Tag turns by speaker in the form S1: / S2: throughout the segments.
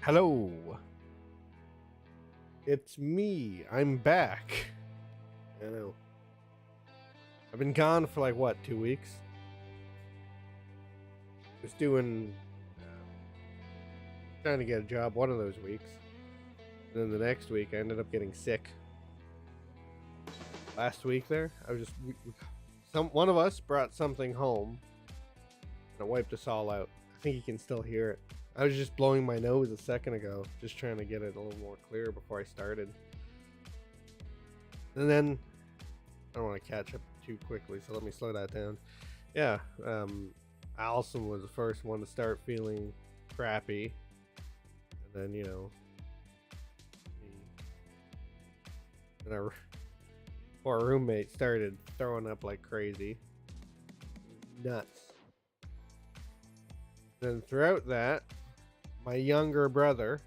S1: Hello, it's me. I'm back. I know. I've been gone for like what, 2 weeks? Just doing, trying to get a job one of those weeks. And then the next week, I ended up getting sick. Last week, there, I was just one of us brought something home, and it wiped us all out. I think you can still hear it. I was just blowing my nose a second ago, just trying to get it a little more clear before I started. And then I don't want to catch up too quickly, so let me slow that down. Yeah, Allison was the first one to start feeling crappy, and then and our poor roommate started throwing up like crazy, nuts. Then throughout that, my younger brother,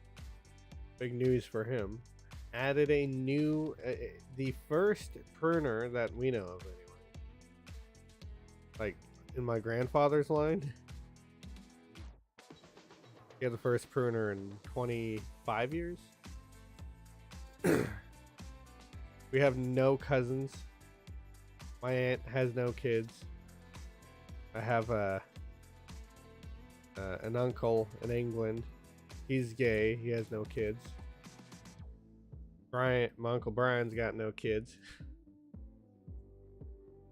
S1: big news for him, added a new, the first pruner that we know of anyway. Like in my grandfather's line, he had the first pruner in 25 years. We have no cousins. My aunt has no kids. I have an uncle in England. He's gay. He has no kids. My uncle Brian's got no kids.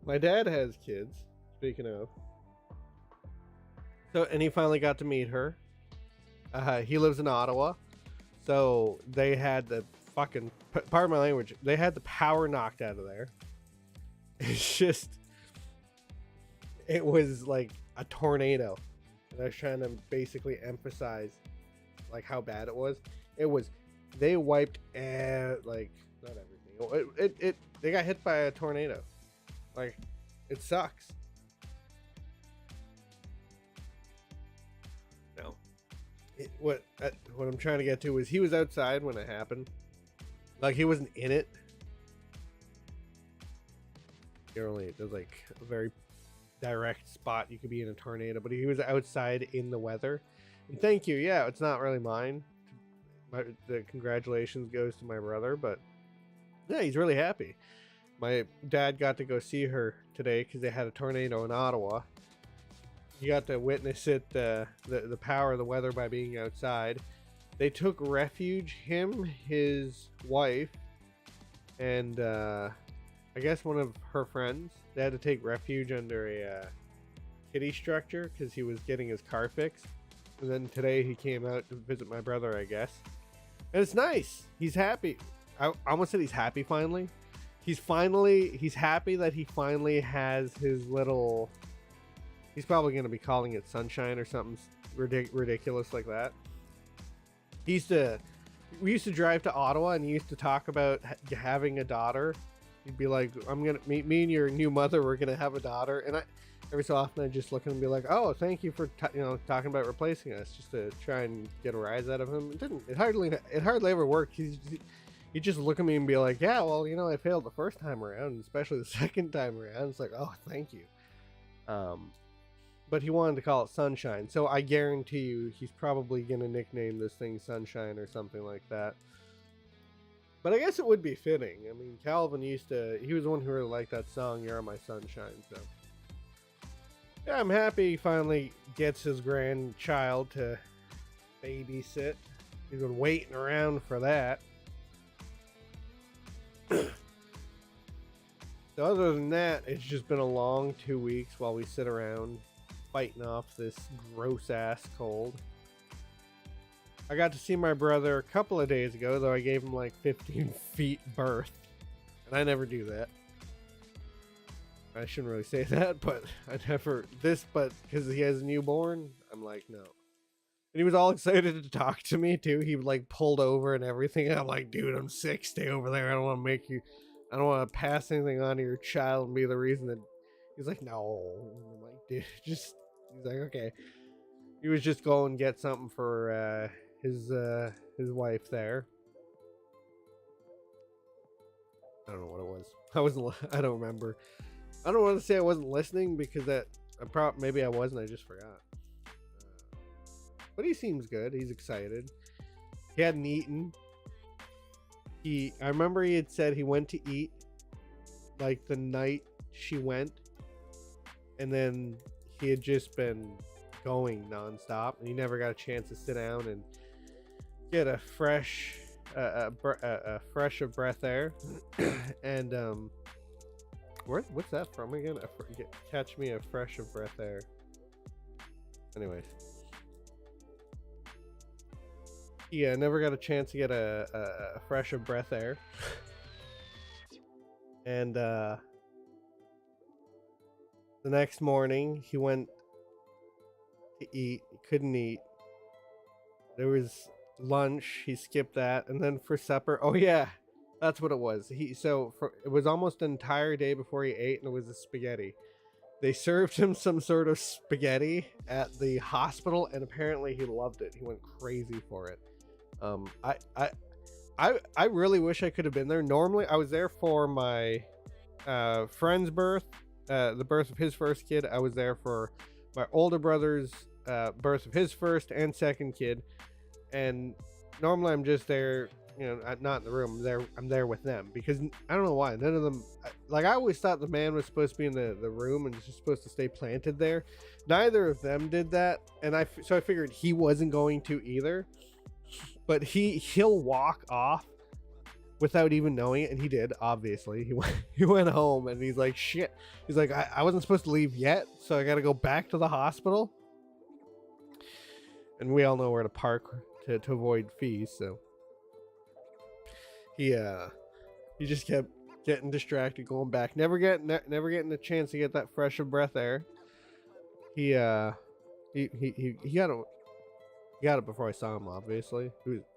S1: My dad has kids. Speaking of, and he finally got to meet her. He lives in Ottawa, so they had the fucking, pardon my language, they had the power knocked out of there. It's just, it was like a tornado. And I was trying to basically emphasize like how bad it was. They wiped like not everything. They got hit by a tornado. Like, it sucks. No. What I'm trying to get to is he was outside when it happened. Like, he wasn't in it. There's like a very direct spot you could be in a tornado, but he was outside in the weather. And thank you. Yeah, it's not really mine. The congratulations goes to my brother, but yeah, he's really happy. My dad got to go see her today because they had a tornado in Ottawa. He got to witness it, the power of the weather by being outside. They took refuge, him, his wife, and I guess one of her friends. They had to take refuge under a kiddie structure because he was getting his car fixed. And then today he came out to visit my brother, I guess. And it's nice. He's happy. I almost said he's happy finally. He's happy that he finally has his little, he's probably going to be calling it sunshine or something ridiculous like that. We used to drive to Ottawa, and he used to talk about having a daughter. He'd be like, I'm going to meet me and your new mother. We're going to have a daughter. And every so often I just look at him and be like, oh, thank you for talking about replacing us, just to try and get a rise out of him. It hardly ever worked. He'd just look at me and be like, yeah, well, I failed the first time around, especially the second time around. It's like, oh, thank you. But he wanted to call it Sunshine. So I guarantee you he's probably going to nickname this thing Sunshine or something like that. But I guess it would be fitting. I mean, Calvin he was the one who really liked that song, You're My Sunshine. So yeah, I'm happy he finally gets his grandchild to babysit. He's been waiting around for that. So other than that, it's just been a long 2 weeks while we sit around fighting off this gross ass cold. I got to see my brother a couple of days ago, though I gave him like 15 feet berth. And I never do that. I shouldn't really say that, but but because he has a newborn, I'm like, no. And he was all excited to talk to me too. He like pulled over and everything. I'm like, dude, I'm sick. Stay over there. I don't want to pass anything on to your child and be the reason that. He's like, no. I'm like, dude, he's like, okay. He was just going to get something for his wife there. I don't know what it was. I don't remember. I don't want to say I wasn't listening because maybe I wasn't. I just forgot. But he seems good. He's excited. He hadn't eaten. I remember he had said he went to eat like the night she went, and then he had just been going nonstop, and he never got a chance to sit down and get a fresh fresh of breath air. And what's that from again? Catch me a fresh of breath air. Anyways, yeah, never got a chance to get a fresh of breath air. And the next morning he went to eat. He couldn't eat. There was lunch, he skipped that, and then for supper, oh yeah, that's what it was. It was almost an entire day before he ate, and it was a spaghetti. They served him some sort of spaghetti at the hospital, and apparently he loved it. He went crazy for it. I really wish I could have been there. Normally I was there for my friend's birth, the birth of his first kid. I was there for my older brother's birth of his first and second kid, and normally I'm just there, you know, not in the room. I'm there with them, because I don't know why none of them, like, I always thought the man was supposed to be in the room and just supposed to stay planted there. Neither of them did that, and so I figured he wasn't going to either. But he'll walk off without even knowing it, and he did. Obviously, he went home, and he's like, shit. He's like, I wasn't supposed to leave yet, so I got to go back to the hospital. And we all know where to park to avoid fees, so he just kept getting distracted, going back, never getting a chance to get that fresh of breath air. He got it before I saw him, obviously.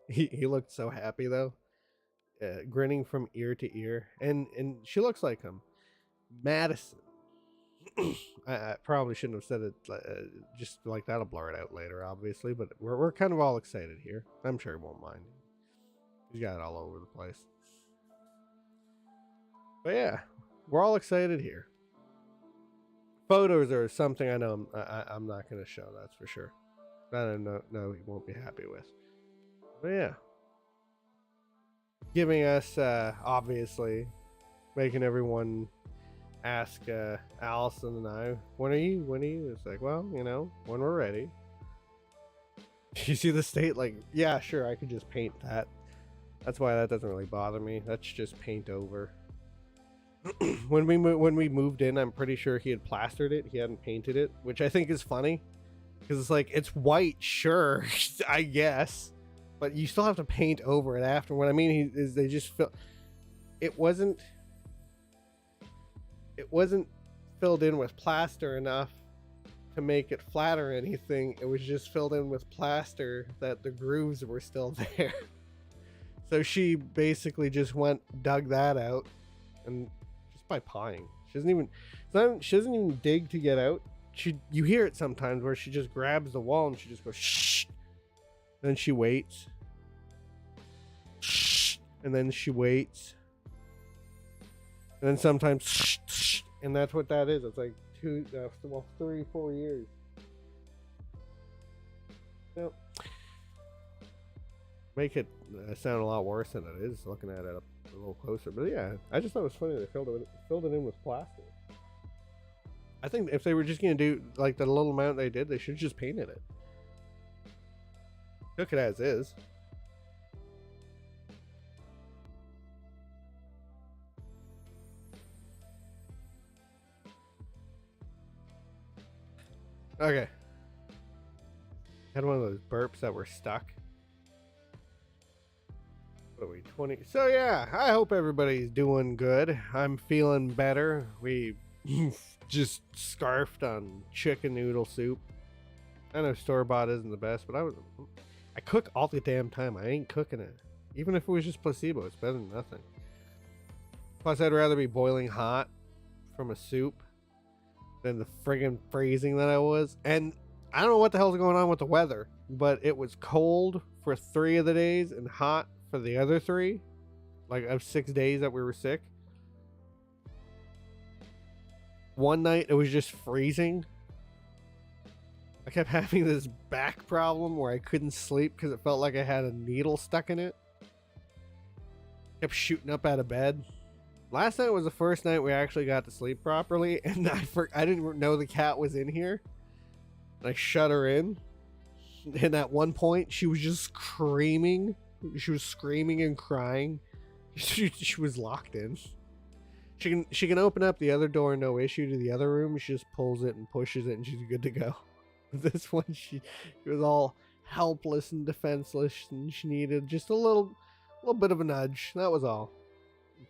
S1: He looked so happy though, grinning from ear to ear, and she looks like him, Madison. I probably shouldn't have said it just like that'll blur it out later, obviously, but we're kind of all excited here. I'm sure he won't mind. He's got it all over the place. But yeah, we're all excited here. Photos are something I know I'm not going to show, that's for sure. I know he won't be happy with. But yeah, giving us obviously making everyone ask Allison and I, when are you? It's like, well, you know, when we're ready. You see the state? Like, yeah, sure, I could just paint that. That's why that doesn't really bother me. That's just paint over. When we moved in, I'm pretty sure he had plastered it. He hadn't painted it, which I think is funny, because it's like, it's white, sure, I guess, but you still have to paint over it after. What I mean is they just it wasn't filled in with plaster enough to make it flat or anything. It was just filled in with plaster that the grooves were still there. So she basically just dug that out, and just by pawing. She doesn't even dig to get out. You hear it sometimes where she just grabs the wall and she just goes shh. Then she waits. Shh. And then she waits. And then sometimes shh, shh. And that's what that is. It's like 3-4 years. Yep. Make it sound a lot worse than it is, looking at it up a little closer. But yeah, I just thought it was funny they filled it in with plastic. I think if they were just gonna do like the little amount they did, they should have just painted it. Took it as is. Okay. Had one of those burps that were stuck. What are we, 20? So yeah, I hope everybody's doing good. I'm feeling better. We just scarfed on chicken noodle soup. I know store-bought isn't the best, but I cook all the damn time. I ain't cooking it. Even if it was just placebo, it's better than nothing. Plus, I'd rather be boiling hot from a soup than the friggin' freezing that I was. And I don't know what the hell's going on with the weather, but it was cold for 3 of the days and hot for the other 3, like of 6 days that we were sick. One night it was just freezing, I kept having this back problem where I couldn't sleep because it felt like I had a needle stuck in it. Kept shooting up out of bed. Last night was the first night we actually got to sleep properly, and I didn't know the cat was in here. And I shut her in, and at one point she was just screaming. She was screaming and crying. She was locked in. She can open up the other door, no issue, to the other room. She just pulls it and pushes it, and she's good to go. This one, she was all helpless and defenseless, and she needed just a little bit of a nudge. That was all.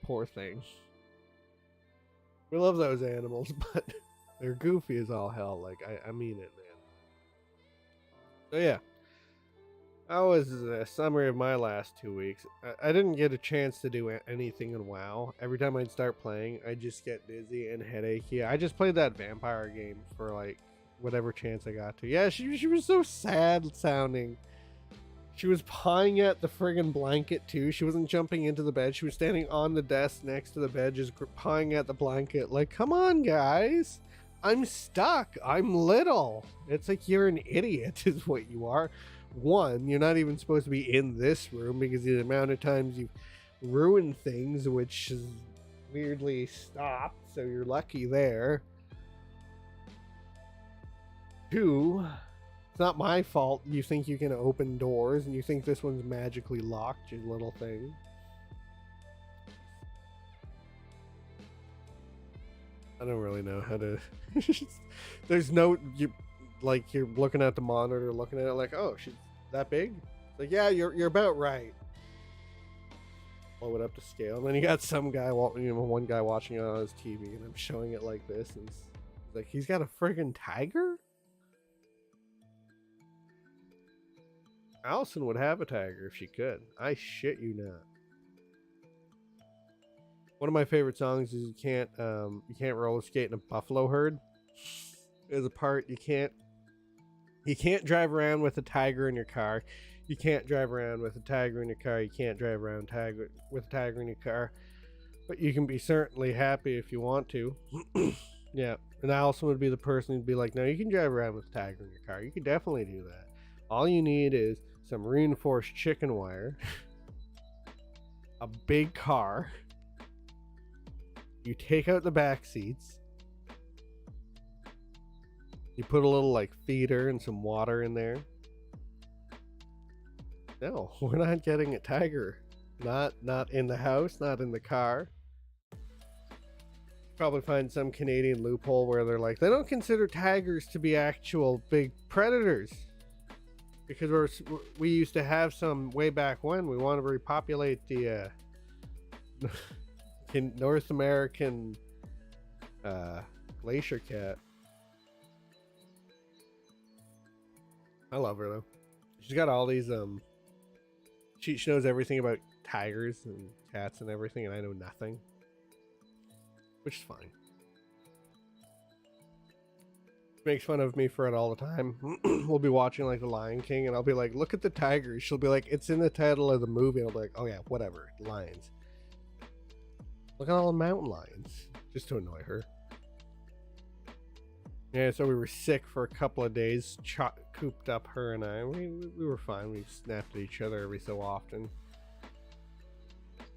S1: Poor thing. We love those animals, but they're goofy as all hell. Like, I mean it, man. So yeah, that was a summary of my last 2 weeks. I didn't get a chance to do anything in WoW. Every time I'd start playing, I just get dizzy and headachy. I just played that vampire game for like whatever chance I got to. Yeah, she was so sad sounding. She was pawing at the friggin' blanket too. She wasn't jumping into the bed. She was standing on the desk next to the bed, just pawing at the blanket. Like, come on, guys. I'm stuck. I'm little. It's like you're an idiot is what you are. One, you're not even supposed to be in this room because the amount of times you've ruined things, which is weirdly stopped. So you're lucky there. Two, it's not my fault you think you can open doors and you think this one's magically locked, you little thing. I don't really know how to... There's no... you're looking at the monitor, looking at it like, oh, she's that big? It's like, yeah, you're about right. Blow it up to scale. And then you got some guy, one guy watching it on his TV, and I'm showing it like this, and it's like, he's got a friggin' tiger? Allison would have a tiger if she could. I shit you not. One of my favorite songs is you can't roller skate in a buffalo herd. There's a part you can't drive around with a tiger in your car. You can't drive around with a tiger in your car. You can't drive around with a tiger in your car. But you can be certainly happy if you want to. Yeah. And Allison would be the person who'd be like, no, you can drive around with a tiger in your car. You can definitely do that. All you need is some reinforced chicken wire, a big car, you take out the back seats, you put a little like feeder and some water in there. No, we're not getting a tiger. Not in the house, not in the car. Probably find some Canadian loophole where they're like, they don't consider tigers to be actual big predators. Because we used to have some way back when. We want to repopulate the North American glacier cat. I love her though. She's got all these she knows everything about tigers and cats and everything, and I know nothing, which is fine. Makes fun of me for it all the time. We'll be watching like The Lion King, and I'll be like, look at the tigers. She'll be like, it's in the title of the movie. And I'll be like, oh yeah, whatever, lions. Look at all the mountain lions, just to annoy her. Yeah, so we were sick for a couple of days, cooped up, her and I. We were fine. We snapped at each other every so often.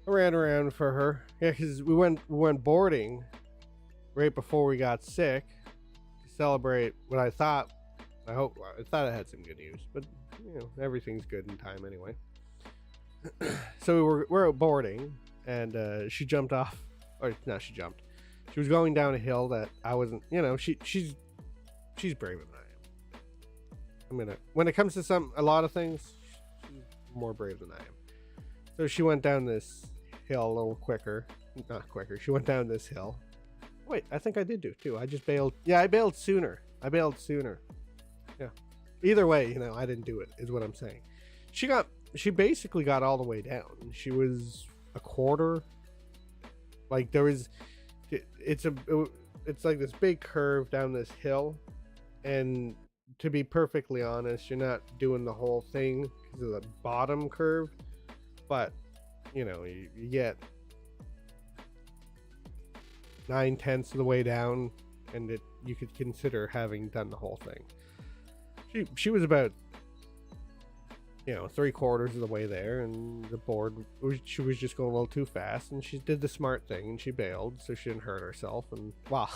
S1: I ran around for her. Yeah, because we went boarding right before we got sick. Celebrate what I thought I had some good news, but you know, everything's good in time anyway. So we're out boarding, and she jumped off, or no, she jumped. She was going down a hill that I wasn't. You know, she's braver than I am. When it comes to a lot of things, she's more brave than I am. So she went down this hill a little quicker, not quicker. She went down this hill. Wait, I think I did do too. I just bailed. Yeah, I bailed sooner. Yeah. Either way, you know, I didn't do it, is what I'm saying. She basically got all the way down. She was a quarter. Like it's like this big curve down this hill. And to be perfectly honest, you're not doing the whole thing because of the bottom curve. But, you know, you get 9/10 of the way down, and you could consider having done the whole thing. She was about, you know, 3/4 of the way there, and the board she was just going a little too fast, and she did the smart thing and she bailed so she didn't hurt herself. And wow,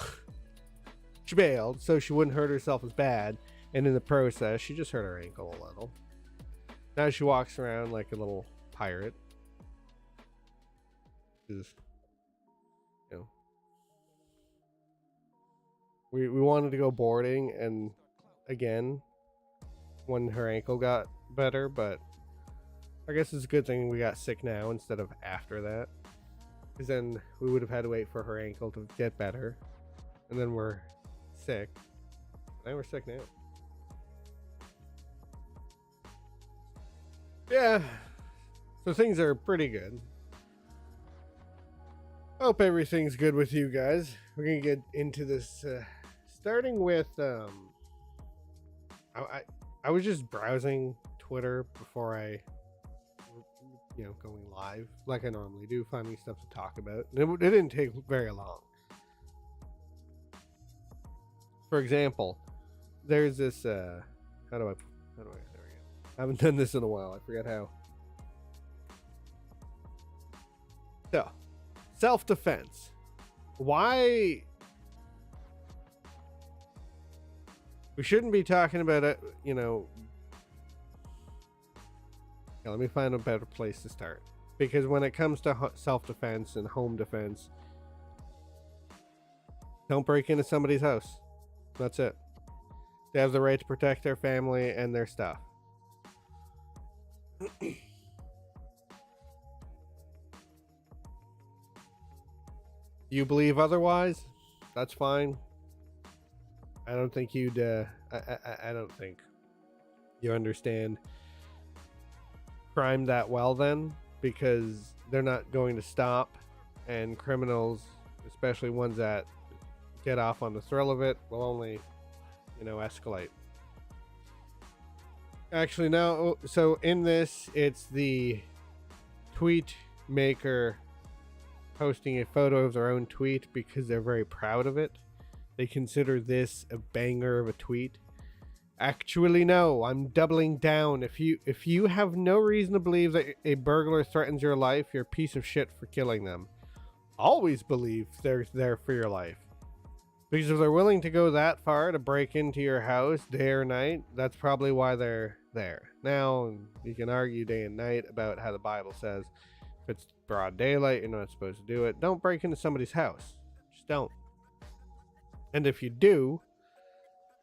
S1: she bailed so she wouldn't hurt herself as bad, and in the process she just hurt her ankle a little. Now she walks around like a little pirate. Just, you know, we wanted to go boarding, and again, when her ankle got better, but I guess it's a good thing we got sick now instead of after that, because then we would have had to wait for her ankle to get better, and then we're sick. Now we're sick now. Yeah, so things are pretty good. Hope everything's good with you guys. We're gonna get into this, starting with I was just browsing Twitter before I, you know, going live like I normally do, finding stuff to talk about. It didn't take very long. For example, there's this how do I there we go. I haven't done this in a while. I forget how. So, self-defense. Why we shouldn't be talking about it, you know. Yeah, let me find a better place to start, because when it comes to self-defense and home defense, don't break into somebody's house. That's it. They have the right to protect their family and their stuff. You believe otherwise? That's fine. I don't think you'd I don't think you understand crime that well then, because they're not going to stop, and criminals, especially ones that get off on the thrill of it, will only, you know, escalate. Actually, no. So in this, it's the tweet maker posting a photo of their own tweet because they're very proud of it. They consider this a banger of a tweet. Actually, no, I'm doubling down. If you have no reason to believe that a burglar threatens your life, you're a piece of shit for killing them. Always believe they're there for your life. Because if they're willing to go that far to break into your house day or night, that's probably why they're there. Now, you can argue day and night about how the Bible says if it's broad daylight, you're not supposed to do it. Don't break into somebody's house. Just don't. And if you do,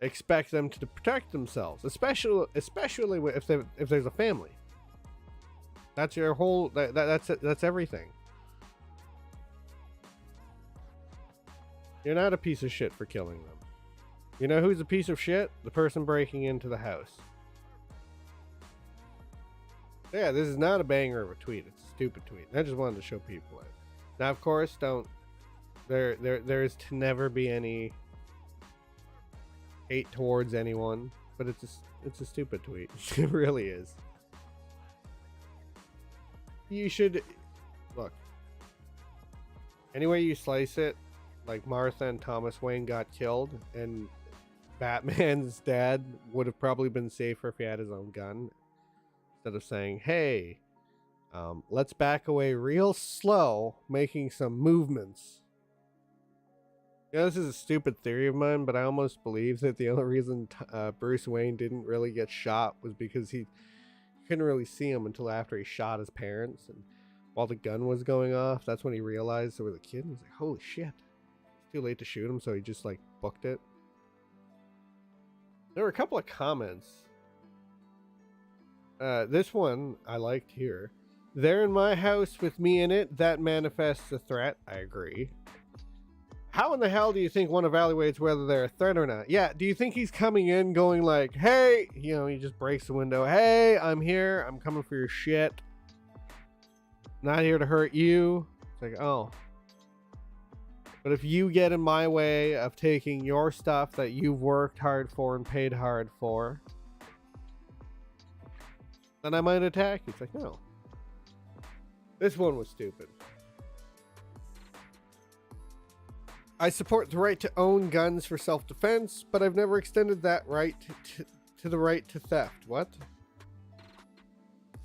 S1: expect them to protect themselves, especially if there's a family. That's your whole. That's everything. You're not a piece of shit for killing them. You know who's a piece of shit? The person breaking into the house. Yeah, this is not a banger of a tweet. It's a stupid tweet. I just wanted to show people it. Now, of course, don't. There is to never be any hate towards anyone, but it's a stupid tweet. It really is. You should look. Any way you slice it, like Martha and Thomas Wayne got killed, and Batman's dad would have probably been safer if he had his own gun, instead of saying, "Hey, let's back away real slow, making some movements." Yeah, this is a stupid theory of mine, but I almost believe that the only reason Bruce Wayne didn't really get shot was because he couldn't really see him until after he shot his parents, and while the gun was going off, that's when he realized there was a kid, and he's like, "Holy shit!" It's too late to shoot him, so he just like booked it. There were a couple of comments. This one I liked here. They're in my house with me in it. That manifests a threat. I agree. How in the hell do you think one evaluates whether they're a threat or not? Yeah, do you think he's coming in going like, "Hey," you know, he just breaks the window. "Hey, I'm here. I'm coming for your shit. Not here to hurt you." It's like, oh. But if you get in my way of taking your stuff that you've worked hard for and paid hard for, then I might attack you. It's like, no. This one was stupid. I support the right to own guns for self-defense, but I've never extended that right to the right to theft. What?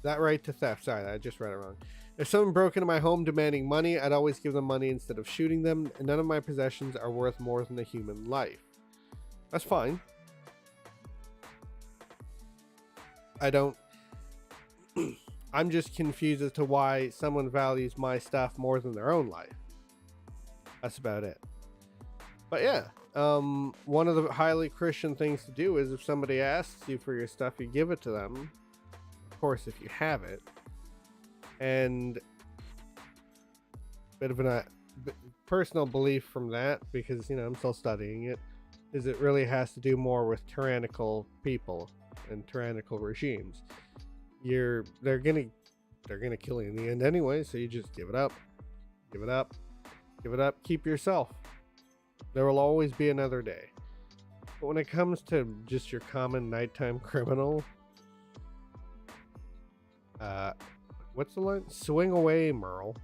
S1: That right to theft. Sorry, I just read it wrong. If someone broke into my home demanding money, I'd always give them money instead of shooting them, and none of my possessions are worth more than a human life. That's fine. I don't... I'm just confused as to why someone values my stuff more than their own life. That's about it. But yeah, one of the highly Christian things to do is if somebody asks you for your stuff, you give it to them. Of course, if you have it. And bit of a personal belief from that, because I'm still studying it, is it really has to do more with tyrannical people and tyrannical regimes. They're gonna kill you in the end anyway, so you just give it up, keep yourself. There will always be another day. But when it comes to just your common nighttime criminal, what's the line? Swing away, Merle.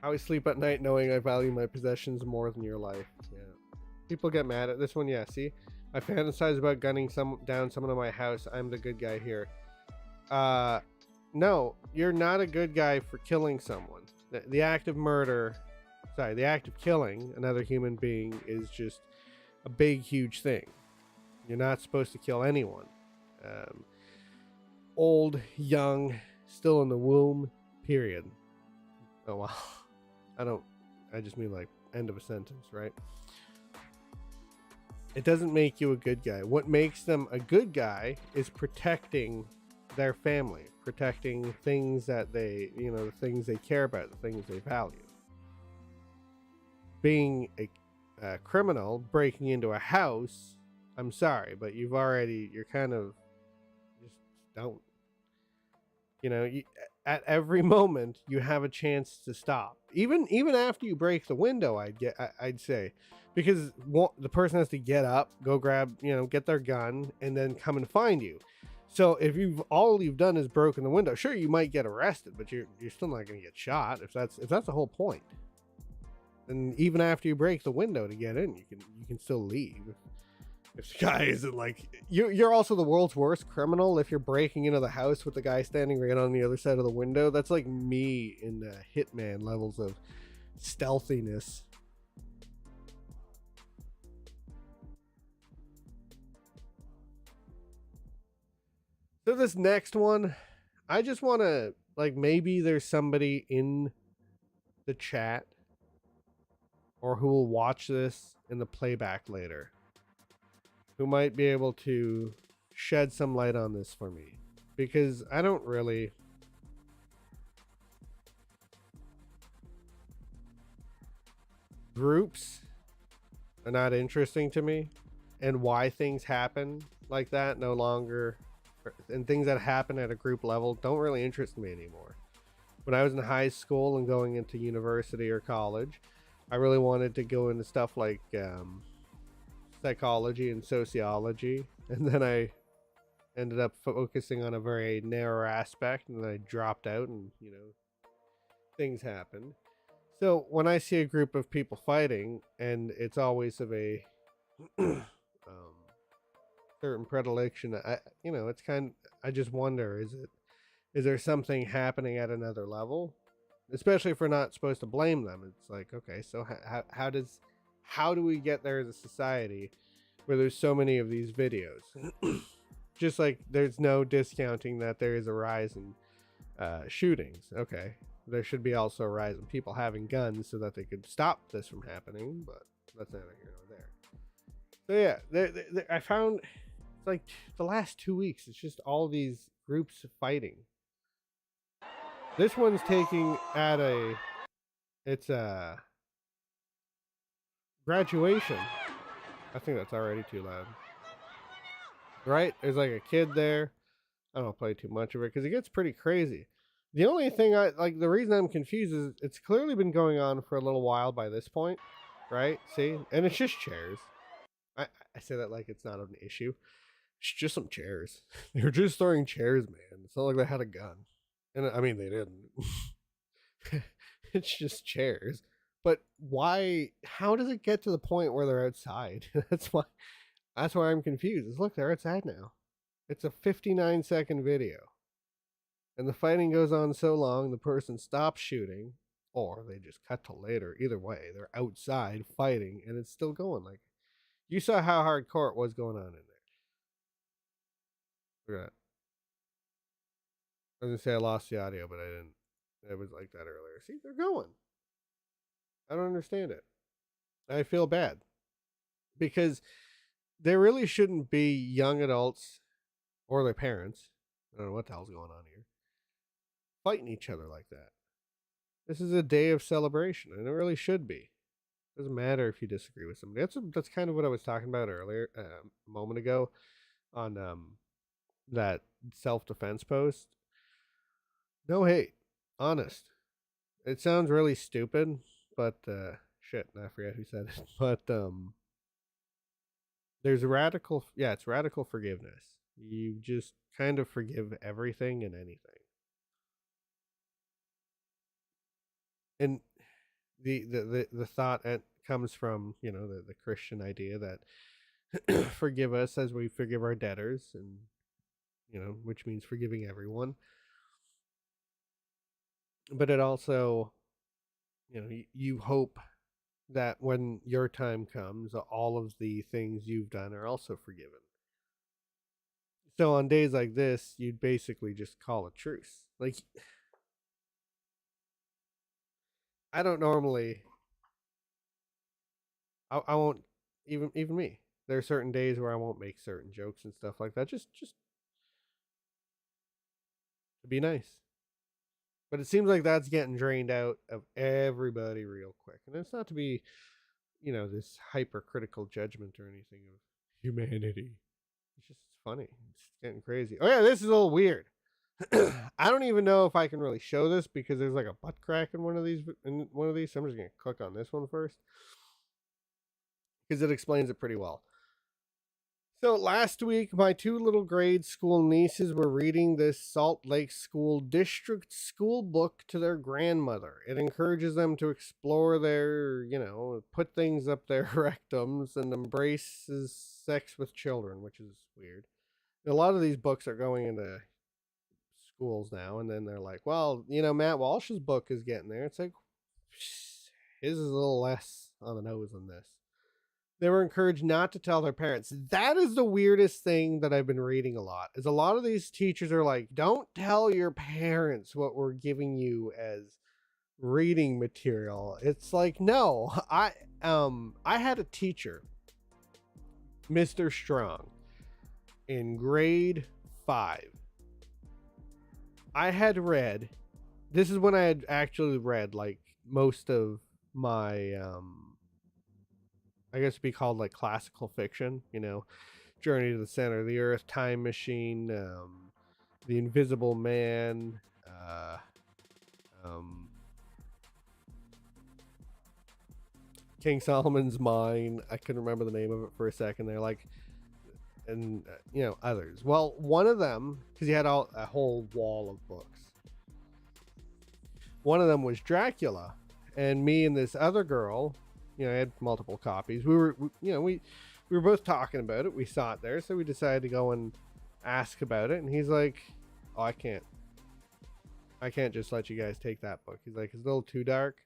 S1: I always sleep at night knowing I value my possessions more than your life. Yeah. People get mad at this one. Yeah, see? I fantasize about gunning down someone in my house. I'm the good guy here. No, you're not a good guy for killing someone. The act of murder... Sorry, the act of killing another human being is just a big, huge thing. You're not supposed to kill anyone. Old, young, still in the womb, period. Oh, wow. I just mean like end of a sentence, right? It doesn't make you a good guy. What makes them a good guy is protecting their family, protecting things that the things they care about, the things they value. Being a criminal, breaking into a house, I'm sorry, but you're kind of just don't. At every moment you have a chance to stop. Even after you break the window, I'd say, because the person has to get up, go grab, get their gun, and then come and find you. So if all you've done is broken the window, sure, you might get arrested, but you're still not going to get shot if that's the whole point. And even after you break the window to get in, you can still leave. If the guy isn't like... You're also the world's worst criminal if you're breaking into the house with the guy standing right on the other side of the window. That's like me in Hitman levels of stealthiness. So this next one, I just want to... maybe there's somebody in the chat or who will watch this in the playback later, who might be able to shed some light on this for me, because I don't really... Groups are not interesting to me, and why things happen like that no longer, and things that happen at a group level don't really interest me anymore. When I was in high school and going into university or college, I really wanted to go into stuff like psychology and sociology, and then I ended up focusing on a very narrow aspect, and then I dropped out, and things happened. So when I see a group of people fighting, and it's always of a certain predilection, it's I just wonder, is there something happening at another level? Especially if we're not supposed to blame them. It's like, okay, so how do we get there as a society where there's so many of these videos? Just like there's no discounting that there is a rise in shootings. Okay, there should be also a rise in people having guns so that they could stop this from happening, but that's neither here nor there. So yeah, I found it's like the last 2 weeks, it's just all these groups fighting. This one's taking at it's a graduation. I think that's already too loud. Right? There's like a kid there. I don't play too much of it because it gets pretty crazy. The only thing the reason I'm confused is it's clearly been going on for a little while by this point, right? See? And it's just chairs. I say that like it's not an issue. It's just some chairs. They're just throwing chairs, man. It's not like they had a gun. And I mean, they didn't. It's just chairs. But why? How does it get to the point where they're outside? That's why That's why I'm confused. Look, there it's at now. It's a 59-second video. And the fighting goes on so long, the person stops shooting, or they just cut to later. Either way, they're outside fighting, and it's still going. Like, you saw how hardcore it was going on in there. Look at that. I was gonna say I lost the audio, but I didn't. It was like that earlier. See, they're going. I don't understand it. I feel bad because there really shouldn't be young adults or their parents. I don't know what the hell's going on here. Fighting each other like that. This is a day of celebration, and it really should be. It doesn't matter if you disagree with somebody. That's kind of what I was talking about earlier, a moment ago, on that self-defense post. No hate, honest. It sounds really stupid, but shit, I forget who said it. But there's it's radical forgiveness. You just kind of forgive everything and anything. And the thought comes from, the Christian idea that forgive us as we forgive our debtors, and which means forgiving everyone. But it also, you hope that when your time comes, all of the things you've done are also forgiven. So on days like this, you'd basically just call a truce. Like, I don't normally, I won't, even me. There are certain days where I won't make certain jokes and stuff like that. Just to be nice. But it seems like that's getting drained out of everybody real quick. And it's not to be, this hypercritical judgment or anything of humanity. It's just funny. It's getting crazy. Oh yeah, this is a little weird. I don't even know if I can really show this because there's like a butt crack in one of these. So I'm just gonna click on this one first because it explains it pretty well. So last week, my two little grade school nieces were reading this Salt Lake School District school book to their grandmother. It encourages them to explore their, put things up their rectums, and embraces sex with children, which is weird. A lot of these books are going into schools now, and then they're like, well, Matt Walsh's book is getting there. It's like, his is a little less on the nose than this. They were encouraged not to tell their parents. That is the weirdest thing that I've been reading a lot. Is a lot of these teachers are like, don't tell your parents what we're giving you as reading material. It's like, no. I had a teacher, Mr. Strong, in grade 5. I had read, this is when I had actually read like most of my I guess it'd be called like classical fiction, Journey to the Center of the Earth, Time Machine, The Invisible Man, King Solomon's Mine. I couldn't remember the name of it for a second there, and others. Well, one of them, because he had a whole wall of books. One of them was Dracula, and me and this other girl, I had multiple copies. We were both talking about it. We saw it there, so we decided to go and ask about it. And he's like, "Oh, I can't just let you guys take that book." He's like, "It's a little too dark."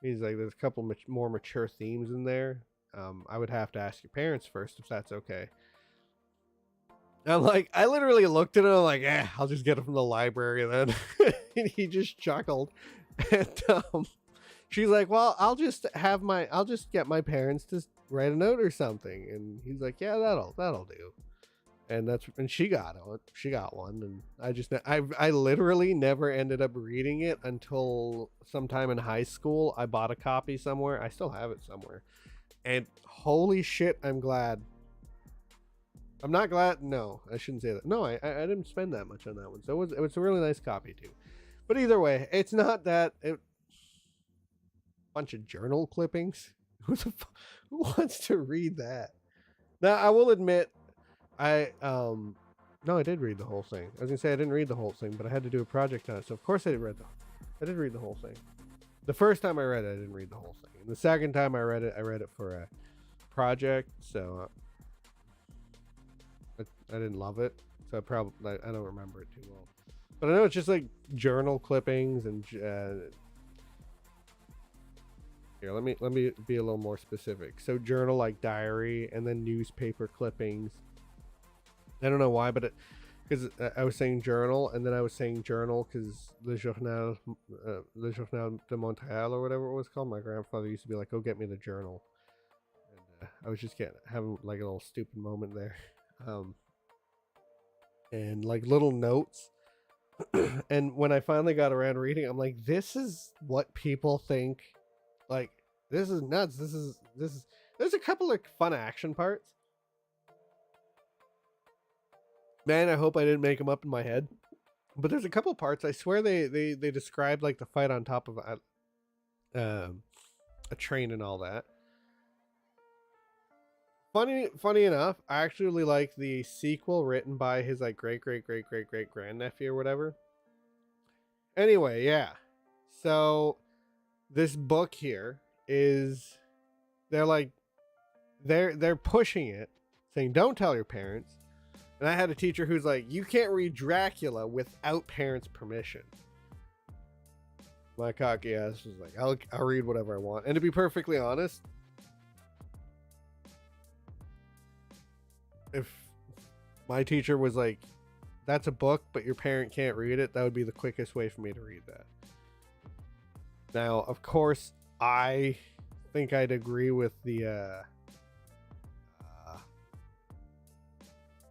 S1: He's like, "There's a couple more mature themes in there. I would have to ask your parents first if that's okay." And I'm like, I literally looked at him like, I'll just get it from the library then. And he just chuckled. And she's like, well, I'll just get my parents to write a note or something. And he's like, yeah, that'll do. And she got one. And I literally never ended up reading it until sometime in high school. I bought a copy somewhere. I still have it somewhere. And holy shit, I'm glad. I'm not glad. No, I shouldn't say that. No, I didn't spend that much on that one. So it was a really nice copy too. But either way, it's not that. Bunch of journal clippings. Who wants to read that? Now, I will admit, no, I did read the whole thing. I was gonna say I didn't read the whole thing, but I had to do a project on it, so of course I did read the whole thing. The first time I read it, I didn't read the whole thing. And the second time I read it for a project. So didn't love it, so I don't remember it too well. But I know it's just like journal clippings and here, let me be a little more specific. So journal like diary, and then newspaper clippings. I don't know why, but because I was saying journal, and then I was saying journal because Le Journal de Montréal or whatever it was called. My grandfather used to be like, "Go get me the journal," and I was just having like a little stupid moment there, and like little notes. And when I finally got around reading, I'm like, "This is what people think." Like, this is nuts. This is there's a couple of fun action parts. Man, I hope I didn't make them up in my head. But there's a couple parts, I swear they described like the fight on top of a train and all that. Funny enough, I actually really like the sequel written by his like great grandnephew or whatever. Anyway, yeah. So this book here is they're pushing it, saying don't tell your parents. And I had a teacher who's like, you can't read Dracula without parents' permission. My cocky ass was like, I'll read whatever I want. And to be perfectly honest, if my teacher was like, that's a book, but your parent can't read it, that would be the quickest way for me to read that. Now, of course, I think I'd agree with the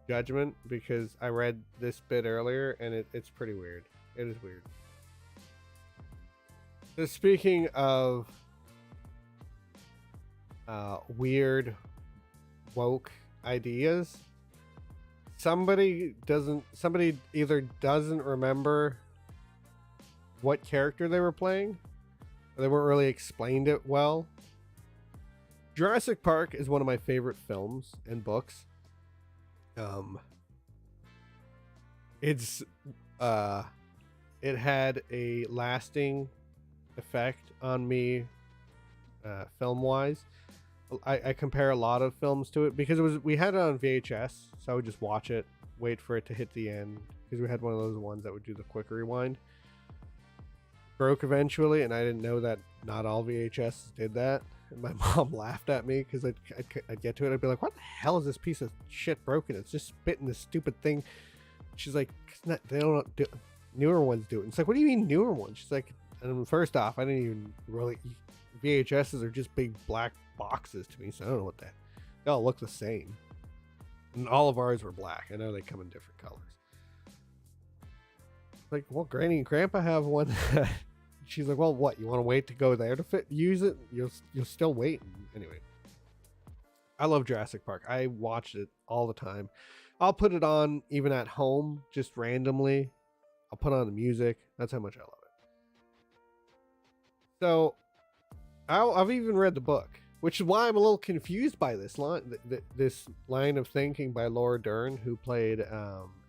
S1: judgment, because I read this bit earlier and it's pretty weird. It is weird. So speaking of weird woke ideas, somebody either doesn't remember what character they were playing, or they weren't really explained it well. Jurassic Park is one of my favorite films and books. It had a lasting effect on me, film wise. I compare a lot of films to it because we had it on VHS, so I would just watch it, wait for it to hit the end, because we had one of those ones that would do the quick rewind. Broke eventually, and I didn't know that not all VHS did that. And my mom laughed at me because I'd get to it. I'd be like, what the hell is this piece of shit broken? It's just spitting this stupid thing. She's like, they don't do, newer ones do it. And it's like, what do you mean newer ones? She's like, and first off, I didn't even really, VHSs are just big black boxes to me, so I don't know what that, they all look the same. And all of ours were black. I know they come in different colors. Like, well, Granny and Grandpa have one. She's like, well, what? You want to wait to go there to use it? You'll still wait. Anyway, I love Jurassic Park. I watched it all the time. I'll put it on even at home, just randomly. I'll put on the music. That's how much I love it. So, I've even read the book, which is why I'm a little confused by this line of thinking by Laura Dern, who played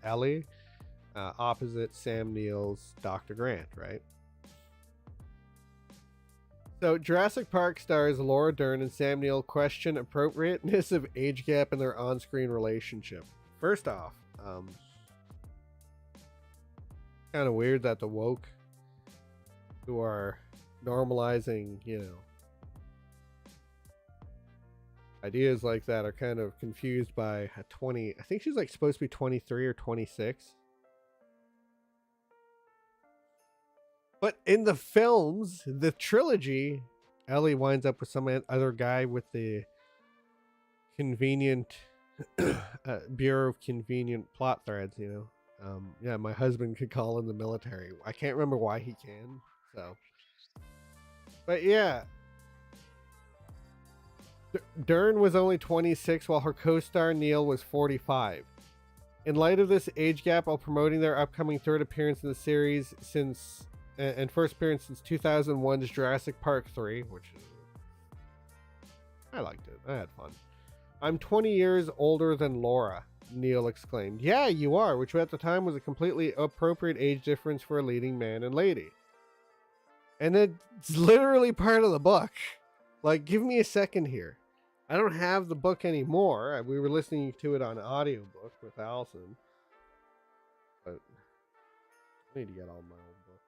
S1: Ellie, opposite Sam Neill's Dr. Grant, right? So, Jurassic Park stars Laura Dern and Sam Neill question appropriateness of age gap in their on-screen relationship. First off, kind of weird that the woke, who are normalizing, ideas like that, are kind of confused by a 20. I think she's like supposed to be 23 or 26. But in the films, the trilogy, Ellie winds up with some other guy with the convenient Bureau of Convenient Plot Threads, yeah, my husband could call in the military. I can't remember why he can, so. But yeah. Dern was only 26 while her co-star Neil was 45. In light of this age gap, while promoting their upcoming third appearance in the series and first appearance since 2001's Jurassic Park 3, which I liked it. I had fun. I'm 20 years older than Laura, Neil exclaimed. Yeah, you are, which at the time was a completely appropriate age difference for a leading man and lady. And it's literally part of the book. Like, give me a second here. I don't have the book anymore. We were listening to it on audiobook with Allison. But I need to get all my old books.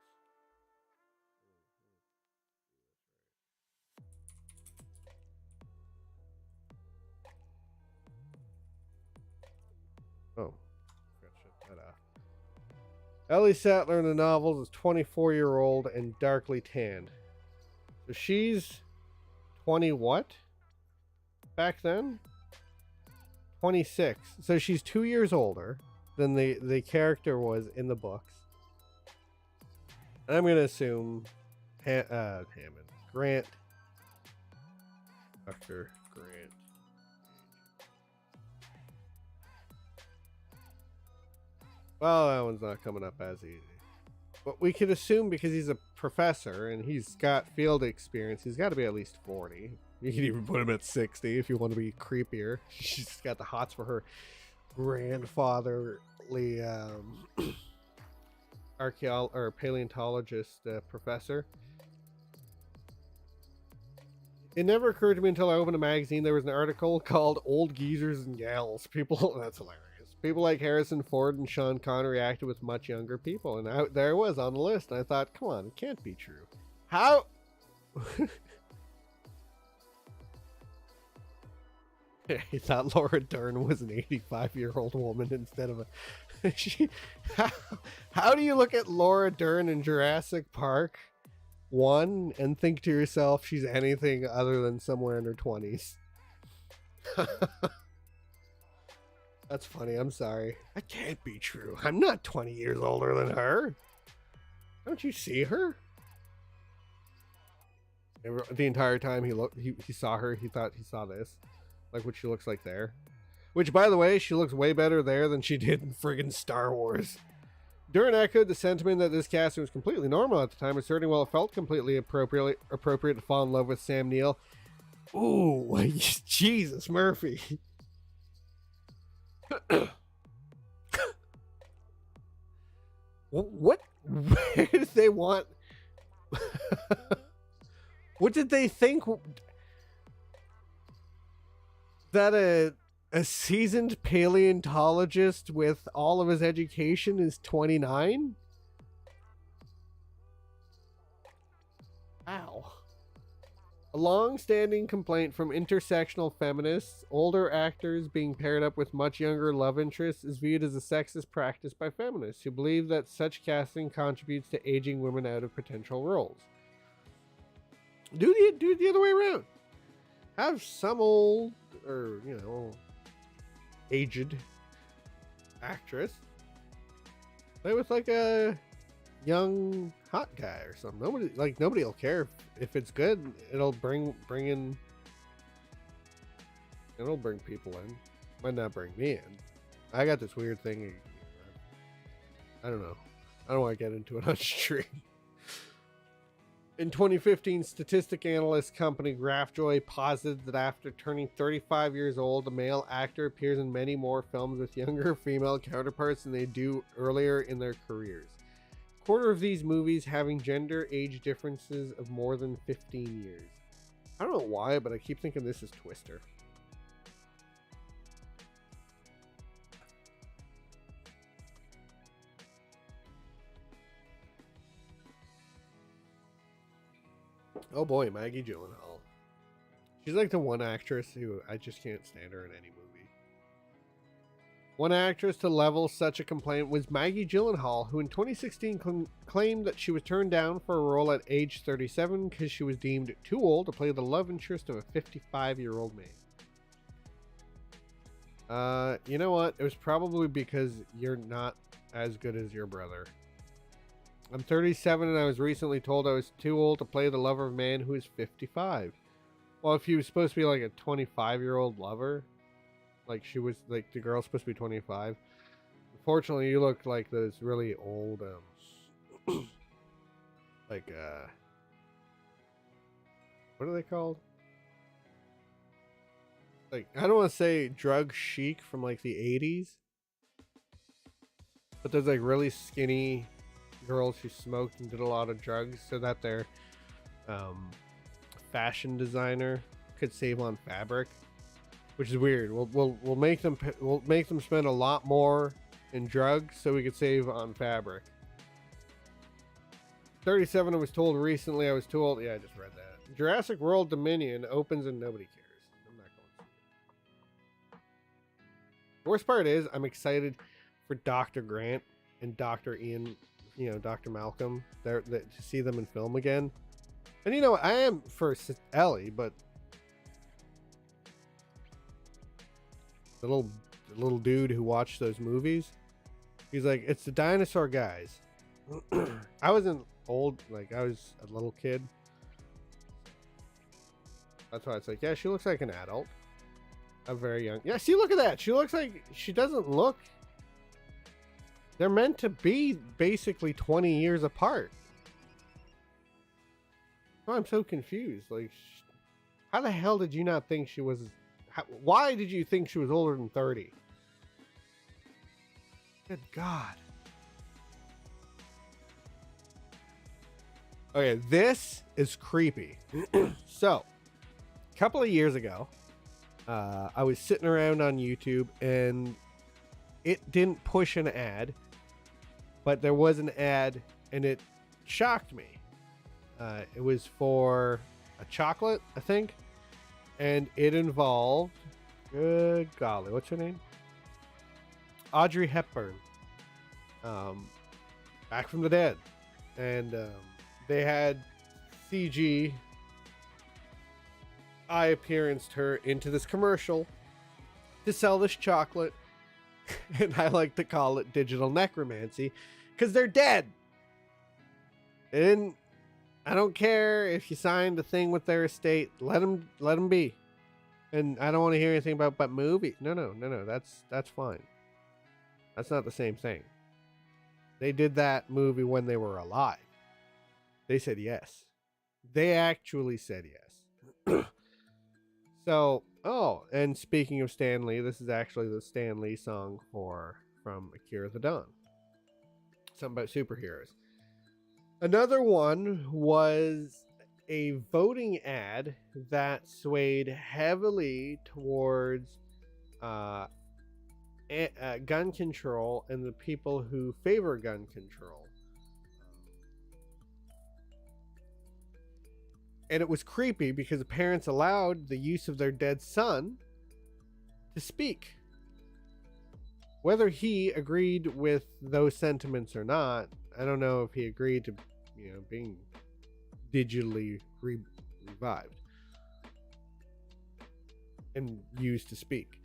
S1: Oh, gotta shut that off. Ellie Sattler in the novels is 24-year-old and darkly tanned. So she's 20 what? Back then? 26. So she's 2 years older than the character was in the books. And I'm going to assume Hammond. Grant. Dr. Grant. Well, that one's not coming up as easy. But we could assume because he's a professor and he's got field experience, he's got to be at least 40. You can even put him at 60 if you want to be creepier. She's got the hots for her grandfatherly paleontologist professor. It never occurred to me until I opened a magazine. There was an article called "Old Geezers and Gals." People, that's hilarious. People like Harrison Ford and Sean Connery acted with much younger people, and there I was on the list. And I thought, come on, it can't be true. How? He thought Laura Dern was an 85-year-old woman instead of a. How do you look at Laura Dern in Jurassic Park 1 and think to yourself she's anything other than somewhere in her 20s? That's funny. I'm sorry. That can't be true. I'm not 20 years older than her. Don't you see her? The entire time he saw her, he thought he saw this. Like what she looks like there. Which, by the way, she looks way better there than she did in friggin' Star Wars. Dern echoed the sentiment that this casting was completely normal at the time, asserting while it felt completely appropriate to fall in love with Sam Neill. Ooh, Jesus, Murphy. What? Where did they want? What did they think? That a seasoned paleontologist with all of his education is 29? Wow. A long-standing complaint from intersectional feminists, older actors being paired up with much younger love interests is viewed as a sexist practice by feminists who believe that such casting contributes to aging women out of potential roles. Do it the other way around. Have some old, or, aged actress play with like a young hot guy or something. Nobody will care if it's good. It'll bring people in. Might not bring me in. I got this weird thing. I don't know. I don't want to get into it on stream. In 2015, statistic analyst company Graphjoy posited that after turning 35 years old, the male actor appears in many more films with younger female counterparts than they do earlier in their careers. A quarter of these movies having gender age differences of more than 15 years. I don't know why, but I keep thinking this is Twister. Oh boy, Maggie Gyllenhaal. She's like the one actress who I just can't stand her in any movie. One actress to level such a complaint was Maggie Gyllenhaal, who in 2016 claimed that she was turned down for a role at age 37 because she was deemed too old to play the love interest of a 55-year-old man. You know what? It was probably because you're not as good as your brother. I'm 37 and I was recently told I was too old to play the lover of a man who is 55. Well, if he was supposed to be like a 25-year-old lover, like she was, like the girl's supposed to be 25. Unfortunately, you look like those really old, what are they called? Like, I don't want to say drug chic from like the 80s, but there's like really skinny girls who smoked and did a lot of drugs so that their fashion designer could save on fabric. which is weird. We'll make them spend a lot more in drugs so we could save on fabric. 37. I was told recently. I was told. Yeah, I just read that. Jurassic World Dominion opens and nobody cares. I'm not going to. The worst part is I'm excited for Dr. Grant and Dr. Ian, Dr. Malcolm, to see them in film again. And I am for Ellie, but the little dude who watched those movies, he's like, it's the dinosaur guys. I wasn't old, like I was a little kid. That's why it's like, yeah, she looks like an adult. A very young. Yeah, see, look at that. She looks like, she doesn't look. They're meant to be basically 20 years apart. Oh, I'm so confused. Like, how the hell did you not think she was? Why did you think she was older than 30? Good God. Okay, this is creepy. So, a couple of years ago, I was sitting around on YouTube and it didn't push an ad, but there was an ad and it shocked me. It was for a chocolate, I think, and it involved, good golly, what's her name? Audrey Hepburn, back from the dead. And they had CG eye appearanced her into this commercial to sell this chocolate. And I like to call it digital necromancy because they're dead. They didn't. I don't care if you signed a thing with their estate. Let them be. And I don't want to hear anything about movie. No. That's fine. That's not the same thing. They did that movie when they were alive. They said yes. They actually said yes. So, and speaking of Stan Lee, this is actually the Stan Lee song from Akira the Dawn. Something about superheroes. Another one was a voting ad that swayed heavily towards gun control and the people who favor gun control. And it was creepy because the parents allowed the use of their dead son to speak. Whether he agreed with those sentiments or not, I don't know if he agreed to, being digitally revived and used to speak.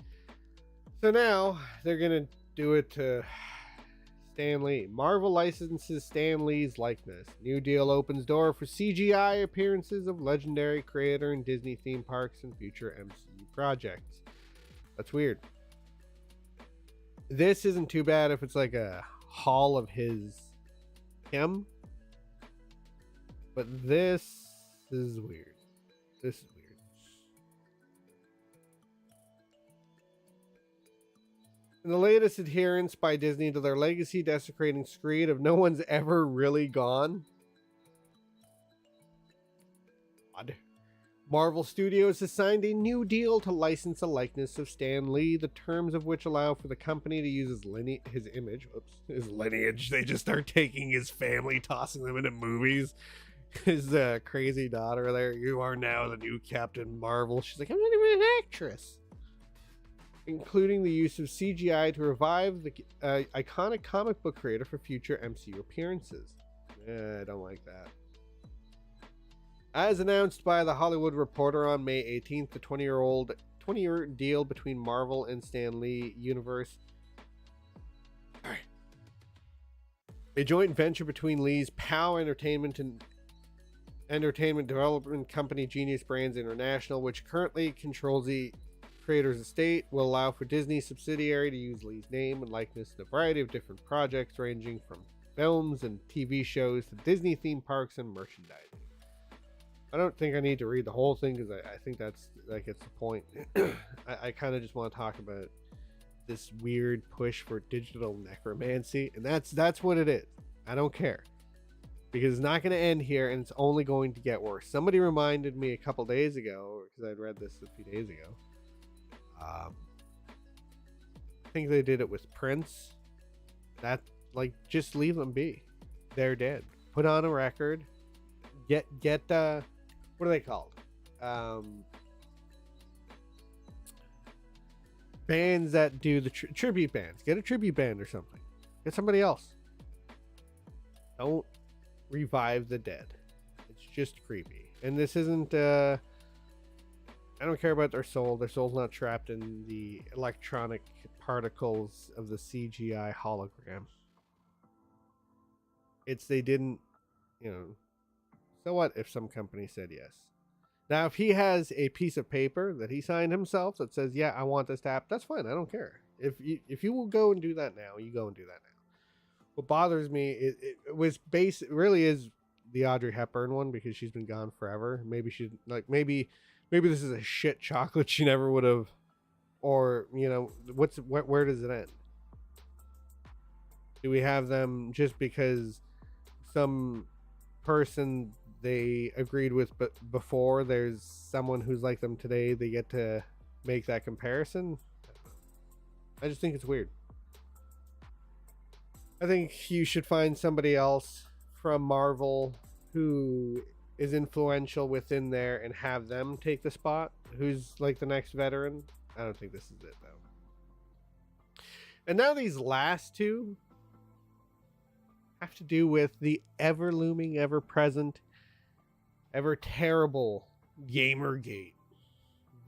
S1: So now they're going to do it to Stan Lee. Marvel licenses Stan Lee's likeness. New deal opens door for CGI appearances of legendary creator in Disney theme parks and future MCU projects. That's weird. This isn't too bad if it's like a haul of him. But this is weird. This is weird. In the latest adherence by Disney to their legacy desecrating screed of no one's ever really gone. Odd. Marvel Studios has signed a new deal to license a likeness of Stan Lee, the terms of which allow for the company to use his image. His lineage. They just start taking his family, tossing them into movies. His crazy daughter there, you are now the new Captain Marvel. She's like, I'm not even an actress. Including the use of CGI to revive the iconic comic book creator for future MCU appearances. I don't like that. As announced by The Hollywood Reporter on May 18th, the 20-year deal between Marvel and Stan Lee universe. Alright. A joint venture between Lee's POW Entertainment and entertainment development company Genius Brands International, which currently controls the creator's estate, will allow for Disney's subsidiary to use Lee's name and likeness in a variety of different projects ranging from films and TV shows to Disney theme parks and merchandising. I don't think I need to read the whole thing because I think that gets the point. I kind of just want to talk about this weird push for digital necromancy, and that's what it is. I don't care. Because it's not going to end here, and it's only going to get worse. Somebody reminded me a couple days ago, because I'd read this a few days ago, I think they did it with Prince. That, like, just leave them be. They're dead. Put on a record. Get what are they called? Bands that do the tribute bands. Get a tribute band or something. Get somebody else. Don't revive the dead. It's just creepy. And this isn't I don't care about their soul. Their soul's not trapped in the electronic particles of the CGI hologram. It's they didn't, so what if some company said yes? Now, if he has a piece of paper that he signed himself that says, yeah, I want this to happen, that's fine. I don't care. If you will go and do that now, you go and do that now. What bothers me, it really is the Audrey Hepburn one, because she's been gone forever. Maybe maybe this is a shit chocolate she never would have, or, where does it end? Do we have them just because some person they agreed with but before there's someone who's like them today, they get to make that comparison? I just think it's weird. I think you should find somebody else from Marvel who is influential within there and have them take the spot, who's like the next veteran. I don't think this is it, though. And now these last two have to do with the ever looming, ever present, ever terrible Gamergate.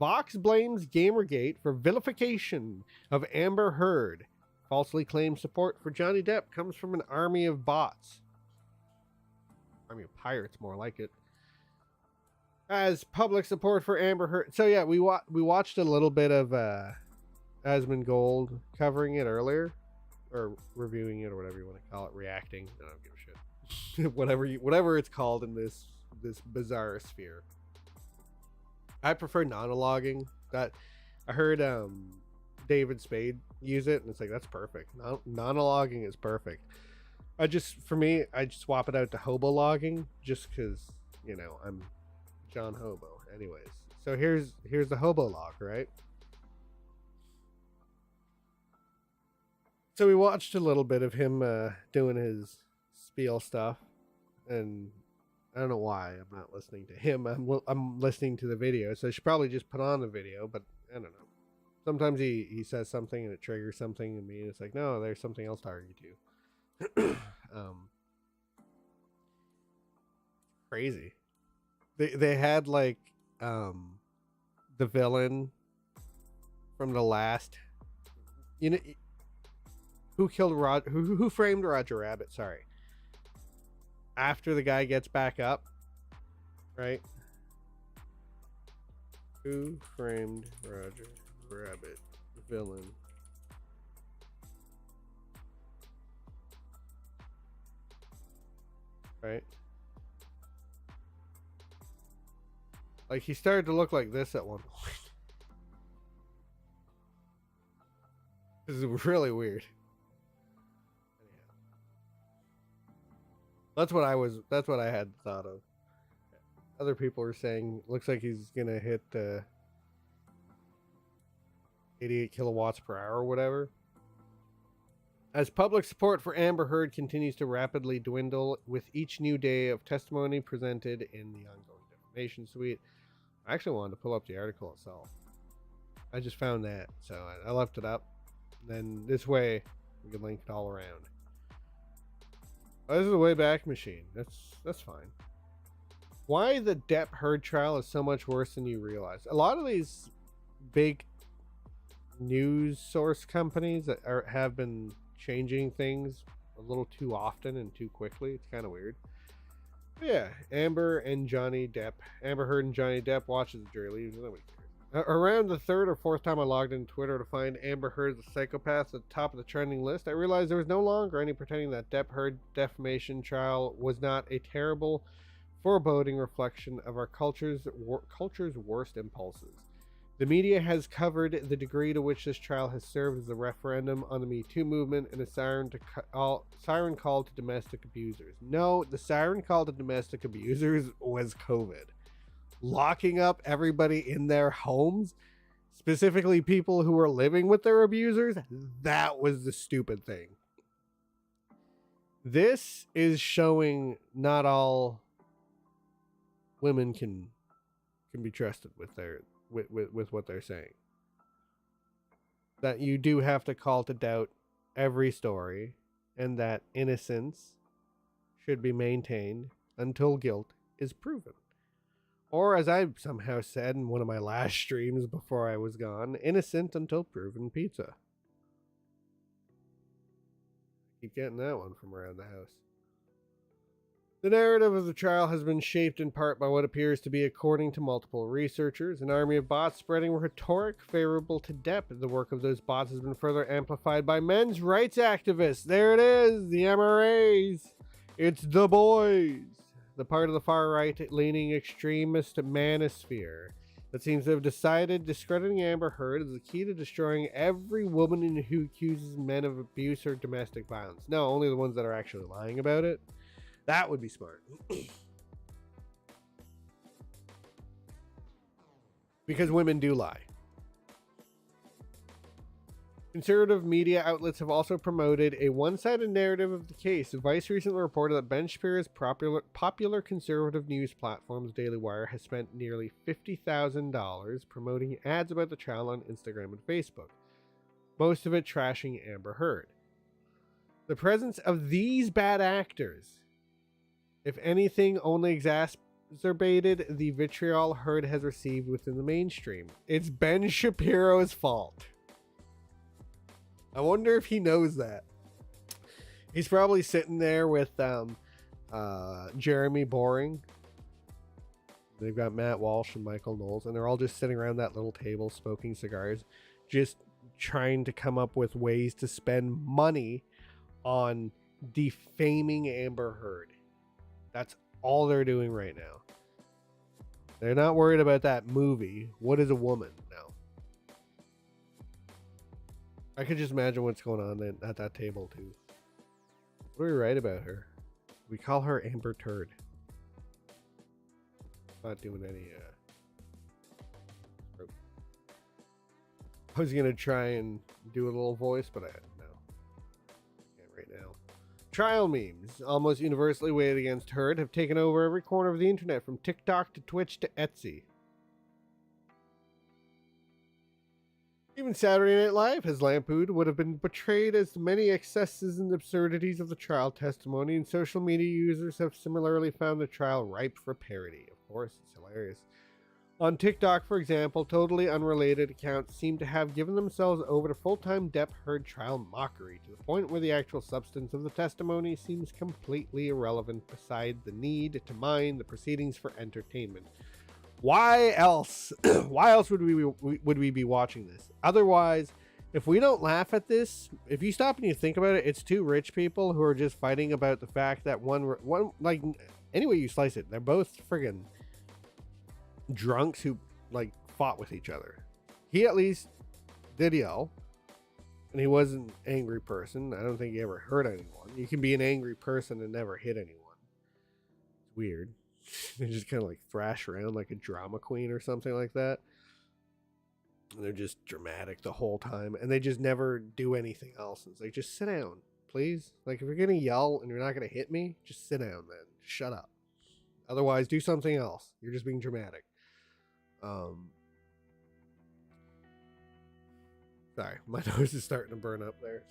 S1: Vox blames Gamergate for vilification of Amber Heard. Falsely claims support for Johnny Depp comes from an army of bots. Army of pirates, more like it. As public support for Amber Heard. So yeah, we watched a little bit of Asmongold covering it earlier, or reviewing it, or whatever you want to call it, reacting. I don't give a shit. whatever it's called in this bizarre sphere. I prefer monologuing. That I heard David Spade use it, and it's like, that's perfect. Monologuing is perfect. I just swap it out to hobo logging, just because I'm John Hobo. Anyways, so here's the hobo log, right? So we watched a little bit of him doing his spiel stuff, and I don't know why I'm not listening to him. I'm listening to the video, so I should probably just put on the video, but I don't know. Sometimes he says something and it triggers something in me, and it's like, no, there's something else to argue to. Crazy. They had like the villain from the last, who killed who framed Roger Rabbit, sorry. After the guy gets back up, right? Who framed Roger Rabbit villain? Right? Like, he started to look like this at one point. This is really weird. That's what I had thought of. Other people are saying looks like he's gonna hit 88 kilowatts per hour or whatever. As public support for Amber Heard continues to rapidly dwindle with each new day of testimony presented in the ongoing defamation suite. I actually wanted to pull up the article itself. I just found that, so I left it up. Then this way we can link it all around. Oh, this is a Wayback Machine. That's fine. Why the Depp Heard trial is so much worse than you realize. A lot of these big news source companies that have been changing things a little too often and too quickly. It's kind of weird. But yeah, Amber Heard and Johnny Depp watches the jury leaves. Nobody cares. Around the third or fourth time I logged in Twitter to find Amber Heard the psychopath at the top of the trending list, I realized there was no longer any pretending that Depp Heard defamation trial was not a terrible, foreboding reflection of our culture's worst impulses. The media has covered the degree to which this trial has served as a referendum on the Me Too movement and a siren call to domestic abusers. No, the siren call to domestic abusers was COVID. Locking up everybody in their homes specifically people who were living with their abusers, that was the stupid thing. This is showing not all women can be trusted with their with what they're saying. That you do have to call to doubt every story, and that innocence should be maintained until guilt is proven. Or, as I somehow said in one of my last streams before I was gone, innocent until proven pizza. Keep getting that one from around the house. The narrative of the trial has been shaped in part by what appears to be, according to multiple researchers, an army of bots spreading rhetoric favorable to Depp. The work of those bots has been further amplified by men's rights activists. There it is, the MRAs. It's the boys. The part of the far-right leaning extremist manosphere that seems to have decided discrediting Amber Heard is the key to destroying every woman who accuses men of abuse or domestic violence. No, only the ones that are actually lying about it. That would be smart. Because women do lie. Conservative media outlets have also promoted a one-sided narrative of the case. Vice recently reported that Ben Shapiro's popular conservative news platform, the Daily Wire, has spent nearly $50,000 promoting ads about the trial on Instagram and Facebook, most of it trashing Amber Heard. The presence of these bad actors, if anything, only exacerbated the vitriol Heard has received within the mainstream. It's Ben Shapiro's fault. I wonder if he knows that. He's probably sitting there with Jeremy Boring. They've got Matt Walsh and Michael Knowles, and they're all just sitting around that little table smoking cigars, just trying to come up with ways to spend money on defaming Amber Heard. That's all they're doing right now. They're not worried about that movie. What is a woman now? I could just imagine what's going on at that table too. What do we write about her? We call her Amber Turd. Not doing any I was gonna try and do a little voice, but I no. Can't right now. Trial memes, almost universally weighed against Heard, have taken over every corner of the internet, from TikTok to Twitch to Etsy. Even Saturday Night Live has lampooned what have been portrayed as the many excesses and absurdities of the trial testimony, and social media users have similarly found the trial ripe for parody. Of course, it's hilarious. On TikTok, for example, totally unrelated accounts seem to have given themselves over to full-time Depp Heard trial mockery, to the point where the actual substance of the testimony seems completely irrelevant beside the need to mine the proceedings for entertainment. Why else? Why else would we be watching this? Otherwise, if we don't laugh at this, if you stop and you think about it, it's two rich people who are just fighting about the fact that one like, any way you slice it, they're both friggin' drunks who like fought with each other. He at least did yell, and he wasn't an angry person. I don't think he ever hurt anyone. You can be an angry person and never hit anyone. It's weird. They just kind of like thrash around like a drama queen or something like that. And they're just dramatic the whole time, and they just never do anything else. It's like, just sit down, please. Like, if you're gonna yell and you're not gonna hit me, just sit down then. Shut up. Otherwise, do something else. You're just being dramatic. Sorry, my nose is starting to burn up there.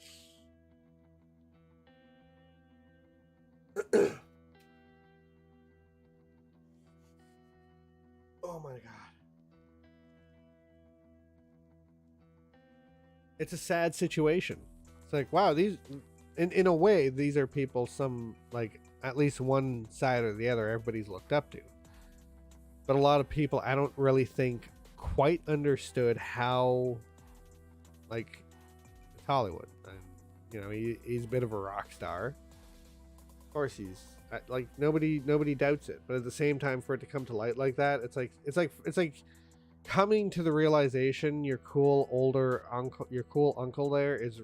S1: Oh my god. It's a sad situation. It's like, wow, these in a way, these are people some, like, at least one side or the other everybody's looked up to. But a lot of people, I don't really think, quite understood how, like, it's Hollywood. And, you know, he's a bit of a rock star. Of course he's, like, nobody doubts it. But at the same time, for it to come to light like that, it's like coming to the realization your cool uncle there is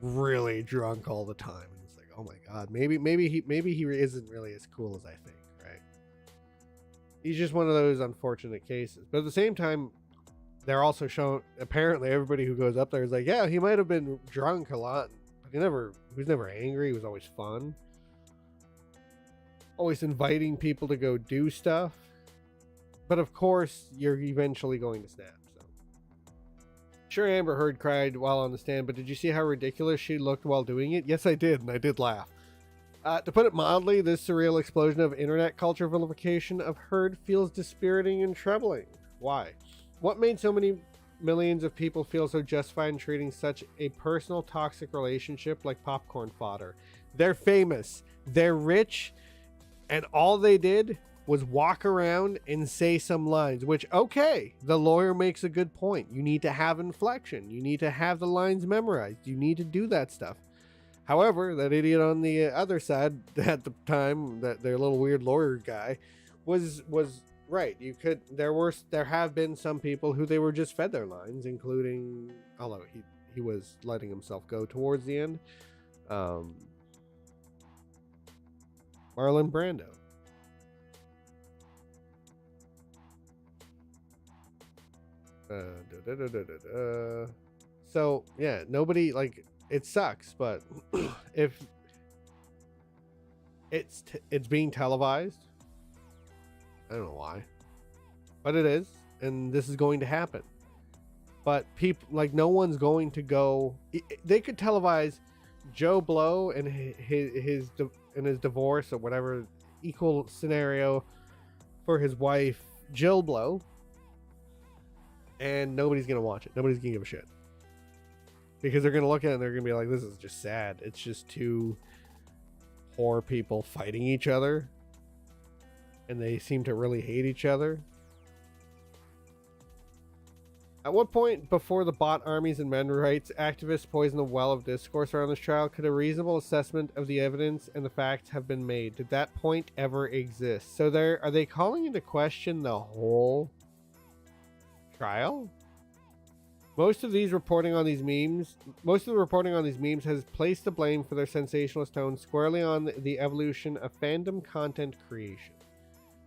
S1: really drunk all the time. And it's like, oh my god, maybe he isn't really as cool as I think, right? He's just one of those unfortunate cases. But at the same time, they're also showing, apparently everybody who goes up there is like, yeah, he might have been drunk a lot, but he was never angry. He was always fun, always inviting people to go do stuff. But of course, you're eventually going to snap. So sure, Amber Heard cried while on the stand, but did you see how ridiculous she looked while doing it? Yes, I did, and I did laugh. To put it mildly, this surreal explosion of internet culture vilification of Heard feels dispiriting and troubling. Why? What made so many millions of people feel so justified in treating such a personal toxic relationship like popcorn fodder? They're famous, they're rich, and all they did was walk around and say some lines, which, okay, the lawyer makes a good point. You need to have inflection. You need to have the lines memorized. You need to do that stuff. However, that idiot on the other side at the time, that their little weird lawyer guy, was right. There have been some people who they were just fed their lines, including, although he was letting himself go towards the end, Marlon Brando. So yeah, nobody, like, it sucks, but if it's being televised, I don't know why, but it is, and this is going to happen. But people, like, no one's going to go. They could televise Joe Blow and his divorce or whatever, equal scenario for his wife Jill Blow, and nobody's gonna watch it. Nobody's gonna give a shit, because they're gonna look at it and they're gonna be like, this is just sad. It's just two poor people fighting each other, and they seem to really hate each other. At what point before the bot armies and men rights activists poison the well of discourse around this trial could a reasonable assessment of the evidence and the facts have been made? Did that point ever exist? So are they calling into question the whole trial? Most of the reporting on these memes has placed the blame for their sensationalist tone squarely on the evolution of fandom content creation.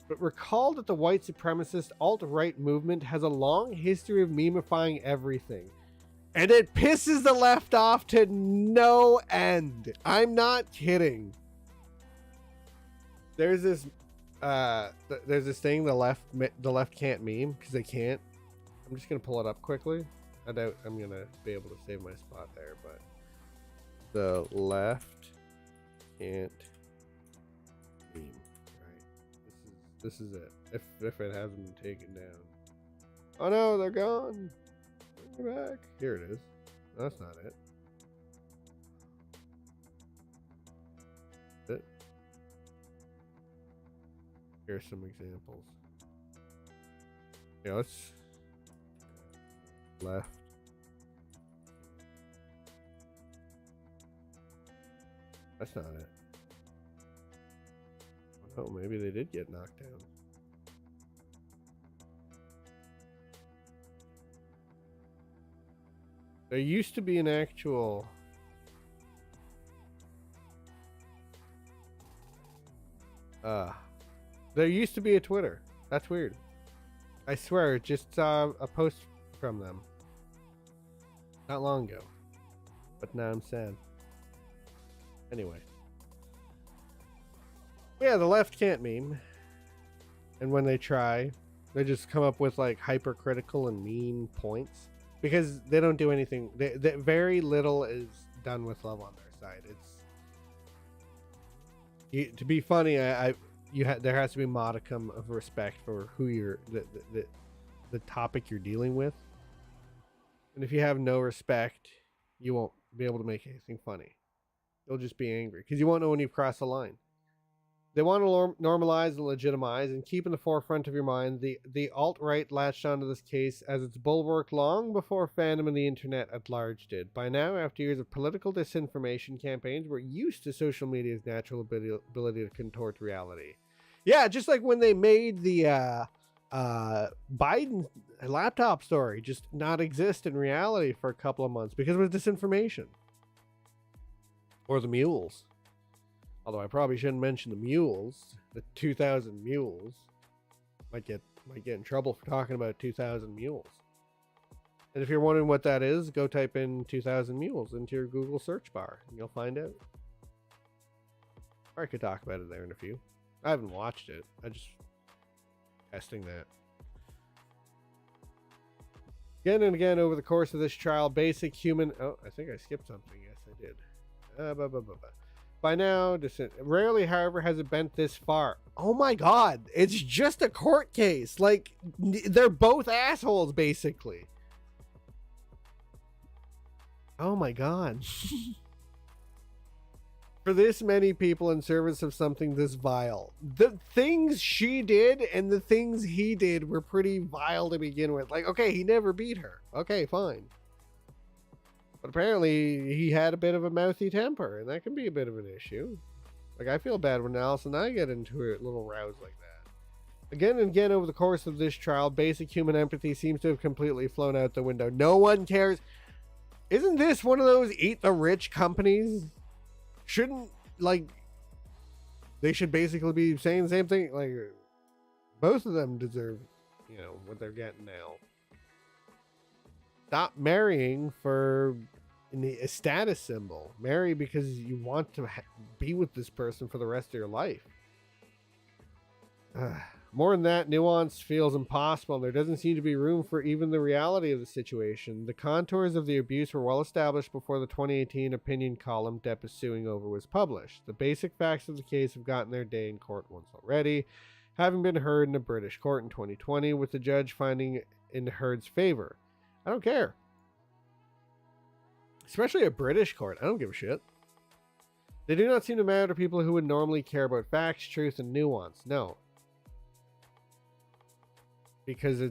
S1: But recall that the white supremacist alt-right movement has a long history of memifying everything. And it pisses the left off to no end. I'm not kidding. There's this thing the left can't meme because they can't. I'm just gonna pull it up quickly. I doubt I'm gonna be able to save my spot there, but the left can't meme. Right. This is it. If it hasn't been taken down. Oh no, they're gone. Bring it back. Here it is. No, that's not it. That's it. Here's some examples. Yeah, let's left. That's not it. Oh, maybe they did get knocked down. There used to be an actual... there used to be a Twitter. That's weird. I swear, just saw a post from them not long ago. But now I'm sad. Anyway. Yeah, the left can't meme. And when they try, they just come up with like hypercritical and mean points. Because they don't do anything. Very little is done with love on their side. To be funny, there has to be a modicum of respect for who the topic you're dealing with. And if you have no respect, you won't be able to make anything funny. You'll just be angry because you won't know when you've crossed the line. They want to normalize and legitimize and keep in the forefront of your mind the alt-right latched onto this case as its bulwark long before fandom and the internet at large did. By now, after years of political disinformation campaigns, we're used to social media's natural ability to contort reality. Yeah, just like when they made the Biden laptop story just not exist in reality for a couple of months because it was disinformation. Or the mules. Although I probably shouldn't mention the mules, the 2,000 mules. might get in trouble for talking about 2,000 mules. And if you're wondering what that is, go type in 2,000 mules into your Google search bar and you'll find out. Or I could talk about it there in a few. I haven't watched it. I just testing that. Again and again over the course of this trial, basic human... Oh, I think I skipped something. Yes, I did. By now, rarely, however, has it bent this far. Oh my god, it's just a court case. Like, they're both assholes, basically. Oh my god. For this many people in service of something this vile. The things she did and the things he did were pretty vile to begin with. Like, okay, he never beat her. Okay, fine. But apparently he had a bit of a mouthy temper, and that can be a bit of an issue. Like, I feel bad when Alice and I get into a little rouse like that. Again and again over the course of this trial, basic human empathy seems to have completely flown out the window. No one cares. Isn't this one of those eat the rich companies? Shouldn't, like, they should basically be saying the same thing. Like, both of them deserve, you know, what they're getting now. Stop marrying for a status symbol. Marry because you want to be with this person for the rest of your life. More than that, nuance feels impossible. There doesn't seem to be room for even the reality of the situation. The contours of the abuse were well established before the 2018 opinion column Depp is suing over was published. The basic facts of the case have gotten their day in court once already, having been heard in a British court in 2020, with the judge finding in Heard's favor. I don't care. Especially a British court. I don't give a shit. They do not seem to matter to people who would normally care about facts, truth, and nuance. No. Because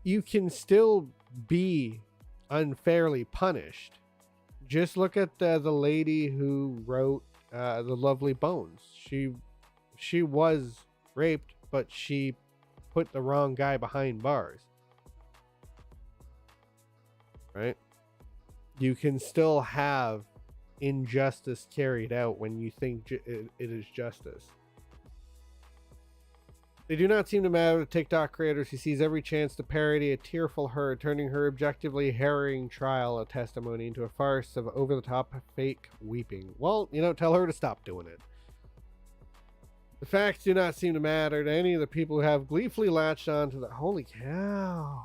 S1: you can still be unfairly punished. Just look at the lady who wrote The Lovely Bones. She was raped, but she put the wrong guy behind bars. Right? You can still have injustice carried out when you think it is justice. They do not seem to matter to TikTok creators who sees every chance to parody a tearful her, turning her objectively harrowing trial a testimony into a farce of over-the-top fake weeping. Well, you know, tell her to stop doing it. The facts do not seem to matter to any of the people who have gleefully latched on to the... Holy cow.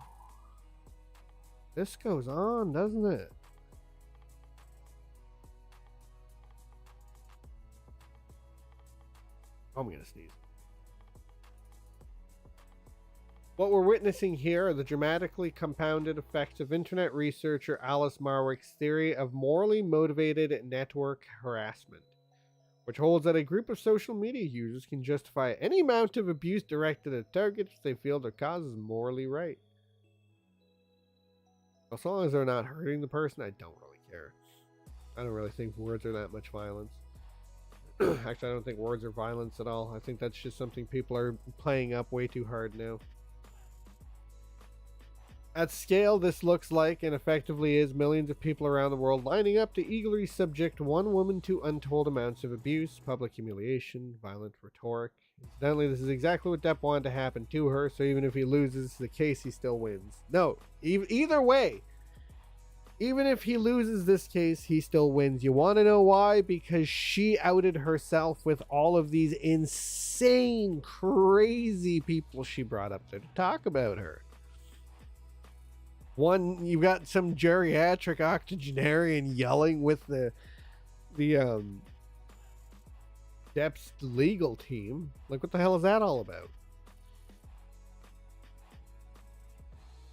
S1: This goes on, doesn't it? I'm going to sneeze. What we're witnessing here are the dramatically compounded effects of internet researcher Alice Marwick's theory of morally motivated network harassment, which holds that a group of social media users can justify any amount of abuse directed at targets they feel their cause is morally right. As long as they're not hurting the person, I don't really care. I don't really think words are that much violence. Actually, I don't think words are violence at all. I think that's just something people are playing up way too hard now. At scale, this looks like, and effectively is, millions of people around the world lining up to eagerly subject one woman to untold amounts of abuse, public humiliation, violent rhetoric. Incidentally, this is exactly what Depp wanted to happen to her, so even if he loses the case, he still wins. No, either way, even if he loses this case, he still wins. You want to know why? Because she outed herself with all of these insane, crazy people she brought up there to talk about her. One, you've got some geriatric octogenarian yelling with the Depp's legal team. Like, what the hell is that all about?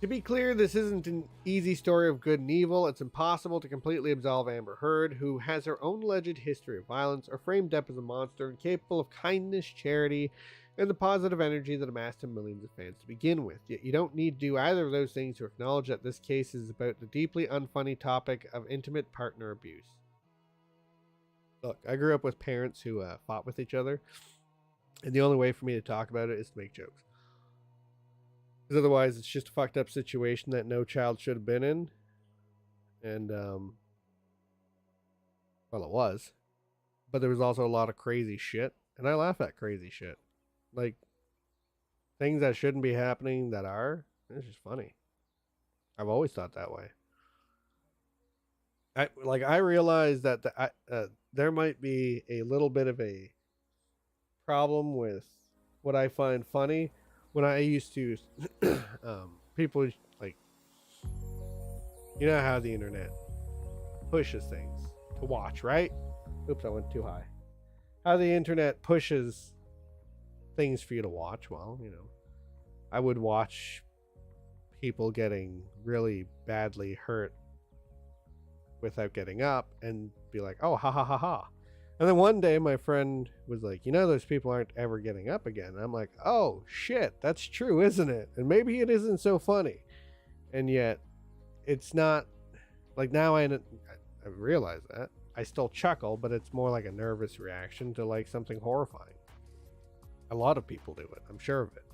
S1: To be clear, this isn't an easy story of good and evil. It's impossible to completely absolve Amber Heard, who has her own alleged history of violence, or frame Depp as a monster incapable of kindness, charity, and the positive energy that amassed him millions of fans to begin with. Yet you don't need to do either of those things to acknowledge that this case is about the deeply unfunny topic of intimate partner abuse. Look, I grew up with parents who fought with each other, and the only way for me to talk about it is to make jokes. Because otherwise, it's just a fucked up situation that no child should have been in. And, well, it was. But there was also a lot of crazy shit, and I laugh at crazy shit. Like, things that shouldn't be happening that are. It's just funny. I've always thought that way. I realize that there might be a little bit of a problem with what I find funny when I used to people like, you know how the internet pushes things to watch, right? Oops, I went too high. How the internet pushes things for you to watch. Well, you know, I would watch people getting really badly hurt without getting up and be like, oh, ha ha ha ha. And then one day my friend was like, you know, those people aren't ever getting up again. And I'm like, oh shit, that's true, isn't it? And maybe it isn't so funny. And yet it's not like, now I realize that. I still chuckle, but it's more like a nervous reaction to like something horrifying. A lot of people do it, I'm sure of it.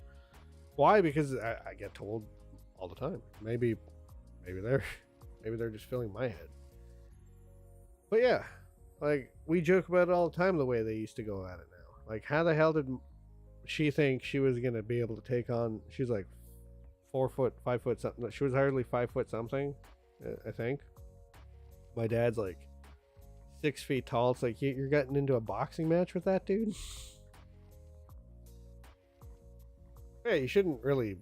S1: Why? Because I get told all the time. Maybe they're just filling my head. But yeah, like, we joke about it all the time, the way they used to go at it now. Like, how the hell did she think she was going to be able to take on, she's like 4 foot, 5 foot something. She was hardly 5 foot something, I think. My dad's like 6 feet tall. It's like, you're getting into a boxing match with that dude? Yeah, you shouldn't really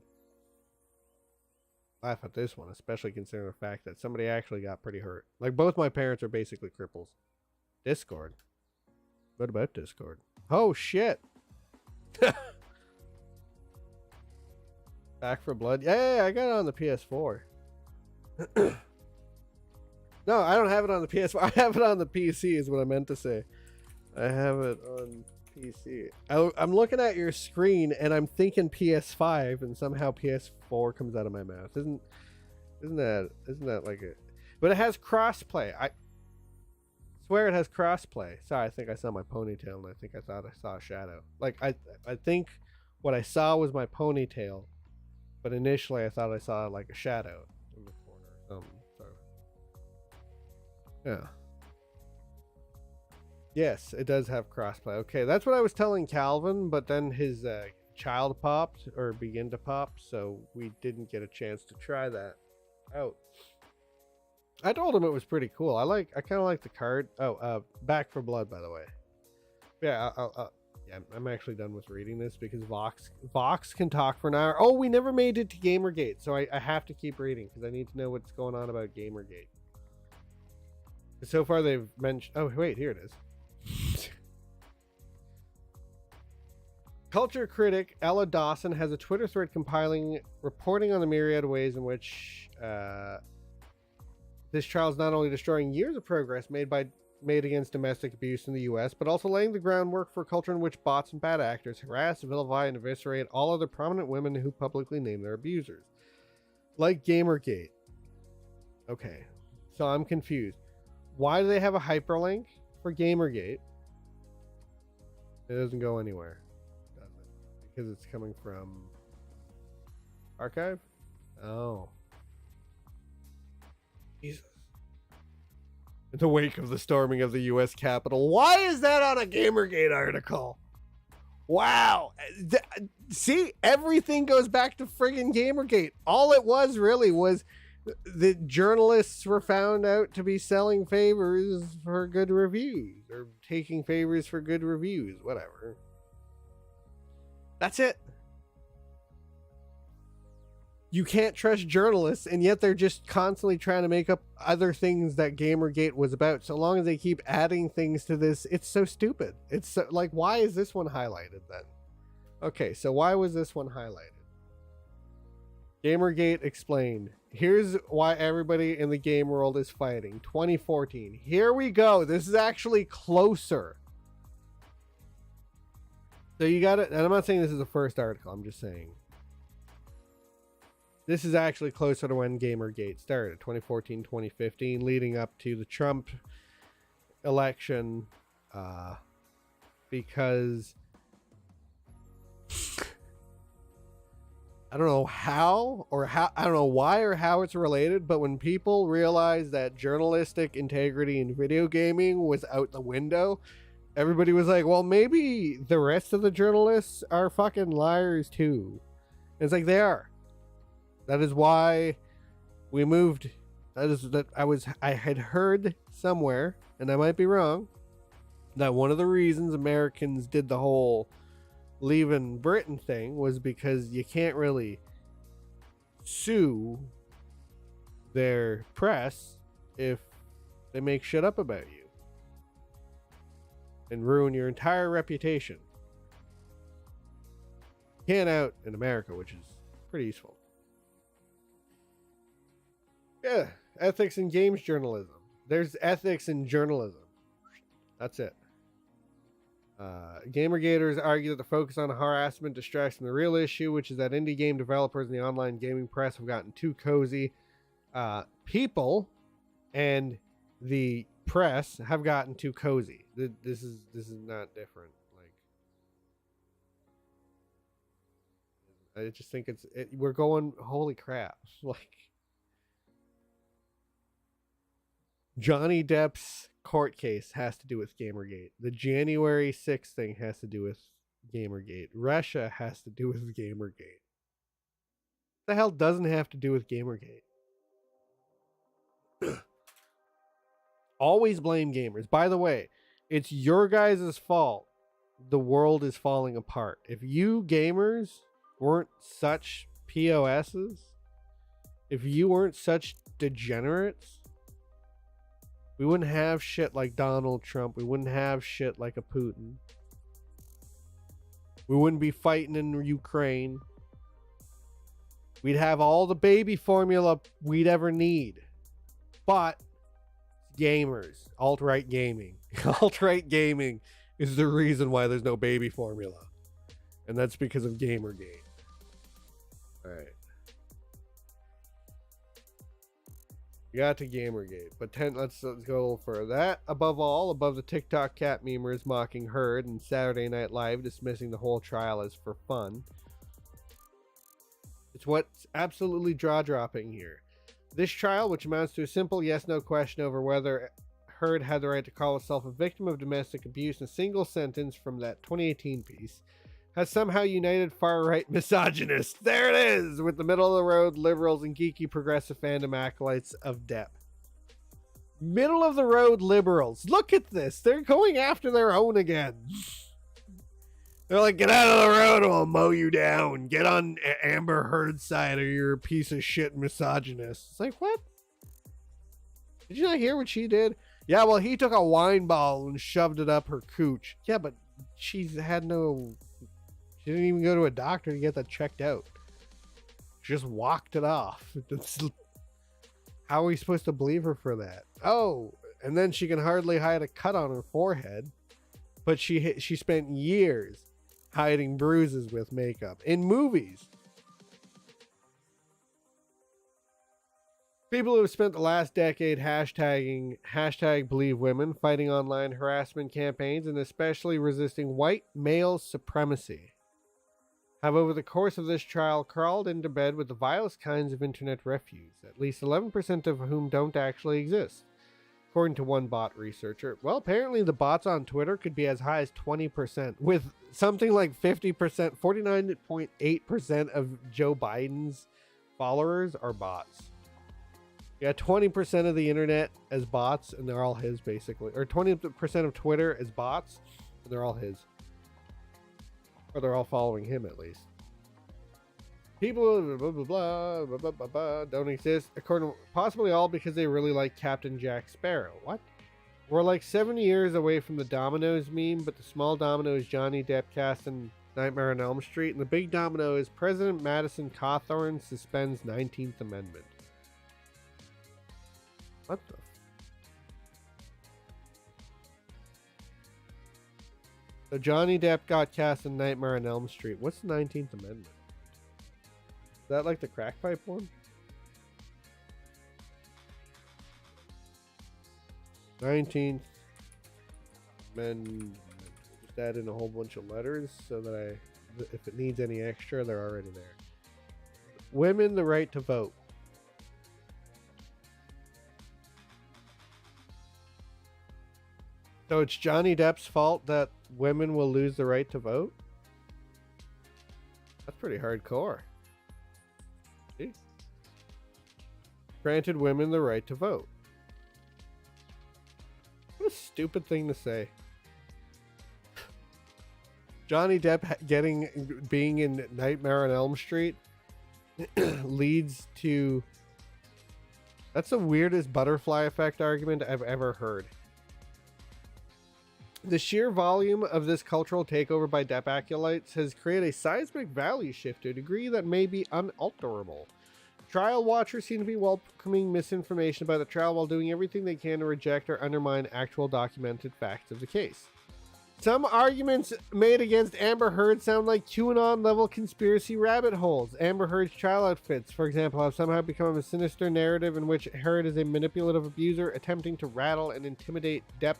S1: laugh at this one, especially considering the fact that somebody actually got pretty hurt. Like, both my parents are basically cripples. Discord. What about Discord? Oh shit. Back for Blood. Yeah, I got it on the PS4. No, I don't have it on the PS4. I have it on the PC is what I meant to say. I have it on PC. I'm looking at your screen and I'm thinking PS5 and somehow PS4 comes out of my mouth. Isn't that like a... But it has crossplay. I swear it has crossplay. Sorry, I think I saw my ponytail and I think I thought I saw a shadow. Like, I think what I saw was my ponytail, but initially I thought I saw like a shadow in the corner or something. So yeah. Yes, it does have crossplay. Okay, that's what I was telling Calvin, but then his child popped, or began to pop, so we didn't get a chance to try that out. I told him it was pretty cool. I kind of like the card. Oh, Back for Blood, by the way. Yeah, yeah, I'm actually done with reading this because Vox can talk for an hour. Oh, we never made it to Gamergate, so I have to keep reading because I need to know what's going on about Gamergate. So far they've mentioned... Oh, wait, here it is. Culture critic Ella Dawson has a Twitter thread reporting on the myriad ways in which this trial is not only destroying years of progress made against domestic abuse in the US, but also laying the groundwork for a culture in which bots and bad actors harass, vilify, and eviscerate all other prominent women who publicly name their abusers. Like Gamergate. Okay, so I'm confused. Why do they have a hyperlink for Gamergate? It doesn't go anywhere, does it? Because it's coming from Archive? Oh. Jesus. In the wake of the storming of the U.S. Capitol. Why is that on a Gamergate article? Wow. See, everything goes back to friggin' Gamergate. All it was really was the journalists were found out to be selling favors for good reviews, or taking favors for good reviews, whatever. That's it. You can't trust journalists, and yet they're just constantly trying to make up other things that Gamergate was about. So long as they keep adding things to this, it's so stupid. It's so, like, why is this one highlighted then? Okay, so why was this one highlighted? Gamergate explained. Here's why everybody in the game world is fighting. 2014. Here we go. This is actually closer. So you got it. And I'm not saying this is the first article. I'm just saying this is actually closer to when Gamergate started. 2014, 2015, leading up to the Trump election. Because I don't know I don't know why or how it's related, but when people realized that journalistic integrity in video gaming was out the window, everybody was like, well, maybe the rest of the journalists are fucking liars too. And it's like they are. That is why we moved. I had heard somewhere, and I might be wrong, that one of the reasons Americans did the whole leaving Britain thing was because you can't really sue their press if they make shit up about you and ruin your entire reputation. Can't out in America, which is pretty useful. Yeah, ethics in games journalism. There's ethics in journalism. That's it. Gamergaters argue that the focus on harassment distracts from the real issue, which is that indie game developers and the online gaming press have gotten too cozy. People and the press have gotten too cozy. This is not different. Like, I just think we're going, holy crap. Like, Johnny Depp's court case has to do with Gamergate. The January 6th thing has to do with Gamergate. Russia has to do with Gamergate. What the hell doesn't have to do with Gamergate? Always blame gamers. By the way, it's your guys' fault the world is falling apart. If you gamers weren't such POSs, if you weren't such degenerates, we wouldn't have shit like Donald Trump. We wouldn't have shit like a Putin. We wouldn't be fighting in Ukraine. We'd have all the baby formula we'd ever need. But gamers, alt-right gaming. Alt-right gaming is the reason why there's no baby formula. And that's because of Gamergate. All right. We got to Gamergate, but let's go a little further. That, above all, above the TikTok cat memers mocking Heard and Saturday Night Live dismissing the whole trial as for fun. It's what's absolutely jaw-dropping here. This trial, which amounts to a simple yes-no question over whether Heard had the right to call herself a victim of domestic abuse in a single sentence from that 2018 piece, has somehow united far-right misogynists. There it is! With the middle-of-the-road liberals and geeky progressive fandom acolytes of Depp. Middle-of-the-road liberals. Look at this. They're going after their own again. They're like, get out of the road or I'll mow you down. Get on Amber Heard's side or you're a piece of shit misogynist. It's like, what? Did you not hear what she did? Yeah, well, he took a wine bottle and shoved it up her cooch. Yeah, but she didn't even go to a doctor to get that checked out. She just walked it off. How are we supposed to believe her for that? Oh, and then she can hardly hide a cut on her forehead. But she spent years hiding bruises with makeup in movies. People who have spent the last decade hashtag believe women, fighting online harassment campaigns, and especially resisting white male supremacy, have over the course of this trial crawled into bed with the vilest kinds of internet refuse, at least 11% of whom don't actually exist. According to one bot researcher. Well, apparently the bots on Twitter could be as high as 20%, with something like 50%, 49.8% of Joe Biden's followers are bots. You got 20% of the internet as bots, and they're all his, basically. Or 20% of Twitter as bots, and they're all his. Or they're all following him, at least. People blah, blah, blah, blah, blah, blah, blah, don't exist, according to possibly all because they really like Captain Jack Sparrow. What? We're like 70 years away from the Dominoes meme, but the small domino is Johnny Depp cast in Nightmare on Elm Street, and the big domino is President Madison Cawthorn suspends 19th Amendment. What the? So Johnny Depp got cast in Nightmare on Elm Street. What's the 19th Amendment? Is that like the crack pipe one? 19th Amendment. Just add in a whole bunch of letters so that if it needs any extra, they're already there. Women the right to vote. So it's Johnny Depp's fault that women will lose the right to vote? That's pretty hardcore. granted women the right to vote. What a stupid thing to say. Johnny Depp being in Nightmare on Elm Street leads to... That's the weirdest butterfly effect argument I've ever heard. The sheer volume of this cultural takeover by Depp acolytes has created a seismic value shift to a degree that may be unalterable. Trial watchers seem to be welcoming misinformation about the trial while doing everything they can to reject or undermine actual documented facts of the case. Some arguments made against Amber Heard sound like QAnon-level conspiracy rabbit holes. Amber Heard's trial outfits, for example, have somehow become a sinister narrative in which Heard is a manipulative abuser attempting to rattle and intimidate Depp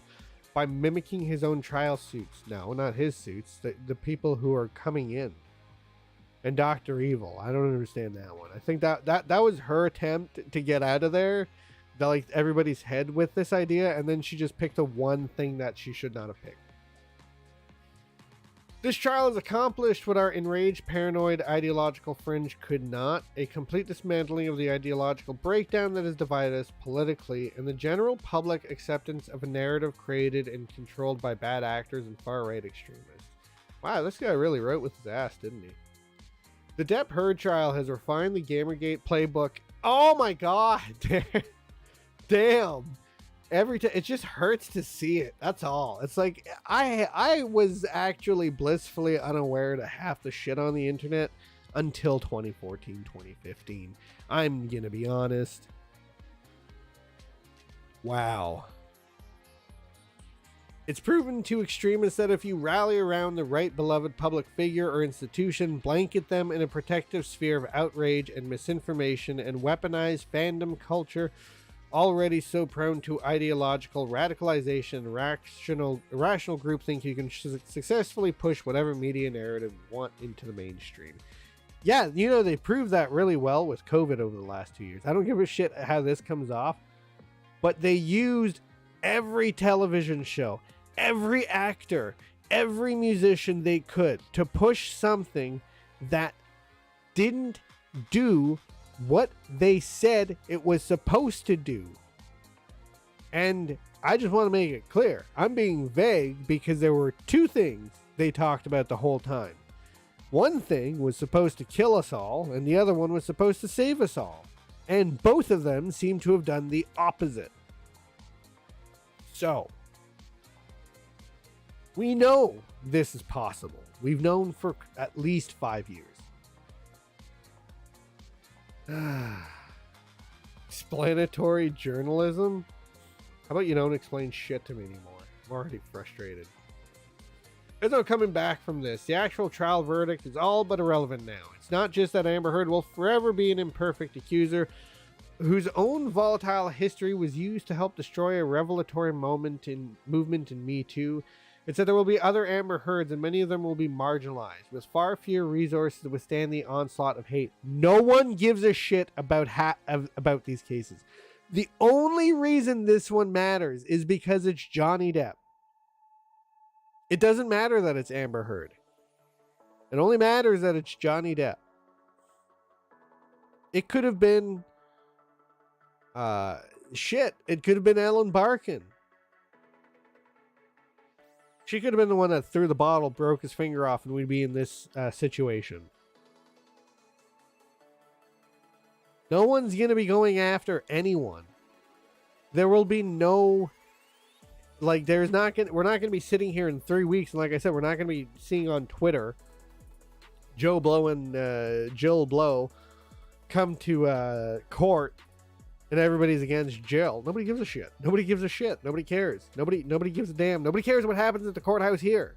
S1: by mimicking his own trial suits. No, not his suits. The people who are coming in. And Dr. Evil. I don't understand that one. I think that was her attempt to get out of there. Like everybody's head with this idea. And then she just picked the one thing that she should not have picked. This trial has accomplished what our enraged, paranoid, ideological fringe could not. A complete dismantling of the ideological breakdown that has divided us politically and the general public acceptance of a narrative created and controlled by bad actors and far-right extremists. Wow, this guy really wrote with his ass, didn't he? The Depp Heard trial has refined the Gamergate playbook. Oh my god! Damn! Every time it just hurts to see it. That's all. It's like I was actually blissfully unaware to half the shit on the internet until 2014, 2015. I'm gonna be honest. Wow. It's proven to extremists that if you rally around the right beloved public figure or institution, blanket them in a protective sphere of outrage and misinformation, and weaponize fandom culture already so prone to ideological radicalization and irrational groupthink, you can successfully push whatever media narrative you want into the mainstream. Yeah, you know, they proved that really well with COVID over the last 2 years. I don't give a shit how this comes off, but they used every television show, every actor, every musician they could to push something that didn't do what they said it was supposed to do. And I just want to make it clear, I'm being vague because there were two things they talked about the whole time. One thing was supposed to kill us all, and the other one was supposed to save us all. And both of them seem to have done the opposite. So, we know this is possible. We've known for at least 5 years. Explanatory journalism? How about you don't explain shit to me anymore? I'm already frustrated. There's no coming back from this. The actual trial verdict is all but irrelevant now. It's not just that Amber Heard will forever be an imperfect accuser whose own volatile history was used to help destroy a revelatory movement in Me Too. It's that there will be other Amber Heards, and many of them will be marginalized, with far fewer resources to withstand the onslaught of hate. No one gives a shit about these cases. The only reason this one matters is because it's Johnny Depp. It doesn't matter that it's Amber Heard. It only matters that it's Johnny Depp. It could have been... It could have been Ellen Barkin. She could have been the one that threw the bottle, broke his finger off, and we'd be in this situation. No one's going to be going after anyone. There will be no... Like, we're not going to be sitting here in 3 weeks, and like I said, we're not going to be seeing on Twitter Joe Blow and Jill Blow come to court, and everybody's against Jill. Nobody gives a shit. Nobody gives a shit. Nobody cares. Nobody gives a damn. Nobody cares what happens at the courthouse here.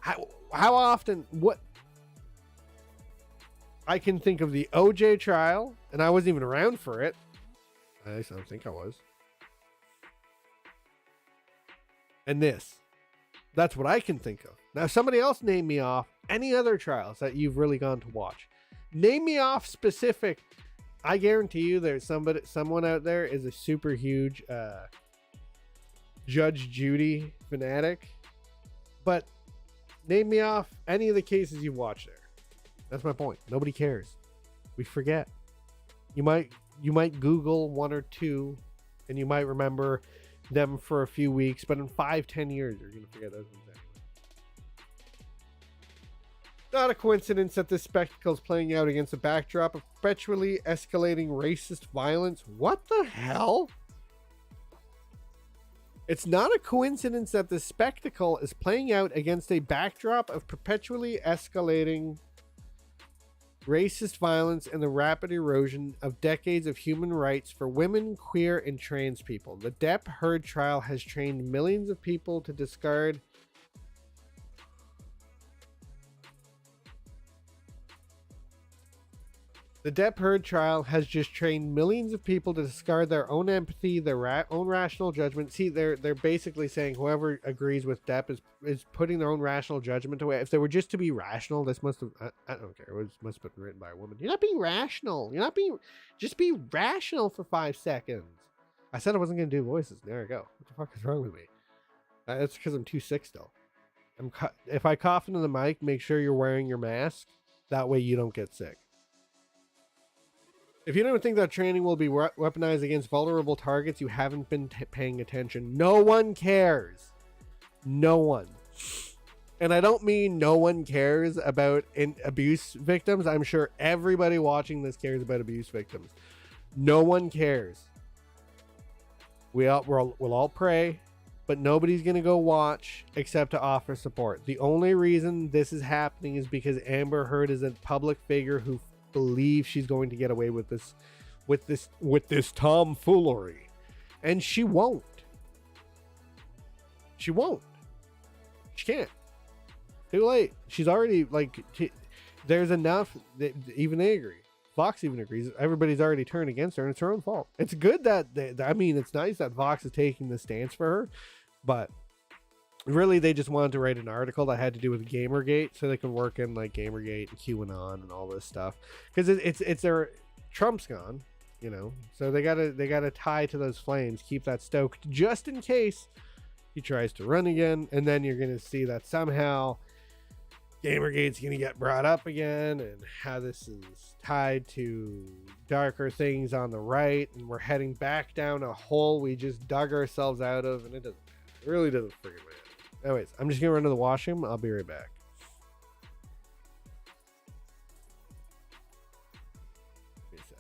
S1: How often... What... I can think of the OJ trial, and I wasn't even around for it. I don't think I was. And this. That's what I can think of. Now, somebody else name me off any other trials that you've really gone to watch. Name me off specific... I guarantee you there's someone out there is a super huge Judge Judy fanatic. But name me off any of the cases you've watched there. That's my point. Nobody cares. We forget. You might you might Google one or two, and you might remember them for a few weeks, but in 5-10 years, you're gonna forget those things anyway. Not a coincidence that this spectacle is playing out against a backdrop of perpetually escalating racist violence. What the hell? It's not a coincidence that this spectacle is playing out against a backdrop of perpetually escalating racist violence and the rapid erosion of decades of human rights for women, queer, and trans people. The Depp Heard trial has trained millions of people to discard The Depp Heard trial has just trained millions of people to discard their own empathy, their own rational judgment. See, they're basically saying whoever agrees with Depp is putting their own rational judgment away. If they were just to be rational, this must have I don't care. It must have been written by a woman. You're not being rational. You're not being just be rational for 5 seconds. I said I wasn't gonna do voices. There I go. What the fuck is wrong with me? That's because I'm too sick still. If I cough into the mic, make sure you're wearing your mask. That way you don't get sick. If you don't think that training will be weaponized against vulnerable targets, you haven't been paying attention. No one cares. No one. And I don't mean no one cares about abuse victims. I'm sure everybody watching this cares about abuse victims. No one cares. We'll all pray, but nobody's going to go watch except to offer support. The only reason this is happening is because Amber Heard is a public figure who believe she's going to get away with this tomfoolery, and she won't. She can't. Too late. She's already there's enough that even they agree. Vox even agrees. Everybody's already turned against her, and it's her own fault. It's good that it's nice that Vox is taking the stance for her, but really, they just wanted to write an article that had to do with Gamergate, so they can work in like Gamergate and QAnon and all this stuff. Because it's their Trump's gone, so they gotta tie to those flames, keep that stoked, just in case he tries to run again. And then you're gonna see that somehow Gamergate's gonna get brought up again, and how this is tied to darker things on the right, and we're heading back down a hole we just dug ourselves out of, and it really doesn't freaking matter. Anyways, I'm just gonna run to the washroom. I'll be right back. Give me a sec.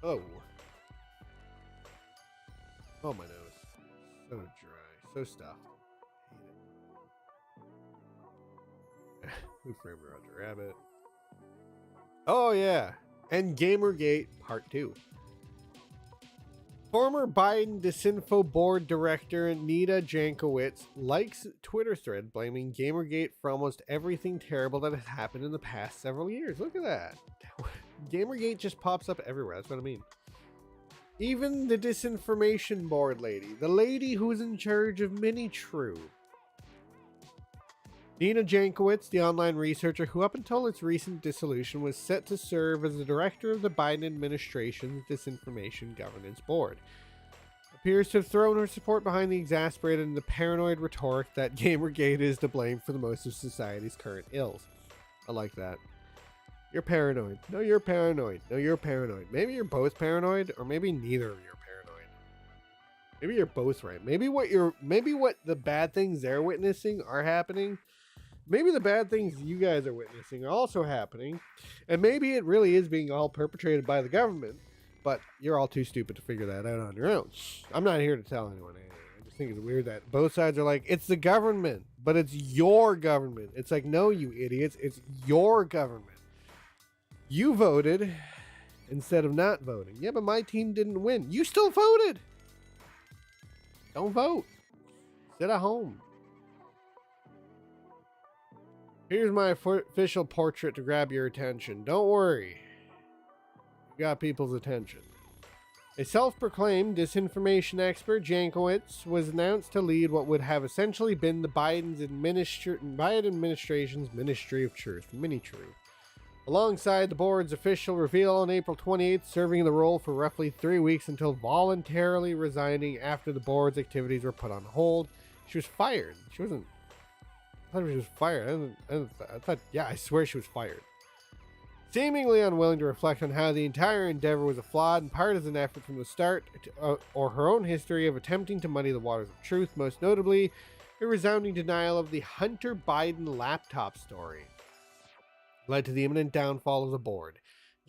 S1: Oh. Oh, my nose. So dry. So stuffed. Hate it. Who Framed Roger Rabbit? Oh, yeah. And Gamergate Part 2. Former Biden Disinfo Board Director Nita Jankowicz likes Twitter thread blaming Gamergate for almost everything terrible that has happened in the past several years. Look at that. Gamergate just pops up everywhere. That's what I mean. Even the disinformation board lady, the lady who's in charge of Minitrue. Nina Jankowicz, the online researcher who up until its recent dissolution was set to serve as the director of the Biden administration's Disinformation Governance Board, appears to have thrown her support behind the exasperated and the paranoid rhetoric that Gamergate is to blame for the most of society's current ills. I like that. You're paranoid. No, you're paranoid. No, you're paranoid. Maybe you're both paranoid, or maybe neither of you are paranoid. Maybe you're both right. Maybe what the bad things they're witnessing are happening. Maybe the bad things you guys are witnessing are also happening, and maybe it really is being all perpetrated by the government, but you're all too stupid to figure that out on your own. I'm not here to tell anyone anything. I just think it's weird that both sides are like, it's the government, but it's your government. It's like, no, you idiots, it's your government. You voted instead of not voting. Yeah, but my team didn't win. You still voted. Don't vote. Sit at home. Here's my official portrait to grab your attention. Don't worry. You got people's attention. A self-proclaimed disinformation expert, Jankowicz, was announced to lead what would have essentially been the Biden administration's Ministry of Truth, Minitrue. Alongside the board's official reveal on April 28th, serving the role for roughly 3 weeks until voluntarily resigning after the board's activities were put on hold. She was fired. She wasn't... I thought she was fired. I swear she was fired. Seemingly unwilling to reflect on how the entire endeavor was a flawed and partisan effort from the start, or her own history of attempting to muddy the waters of truth, most notably, a resounding denial of the Hunter Biden laptop story, led to the imminent downfall of the board.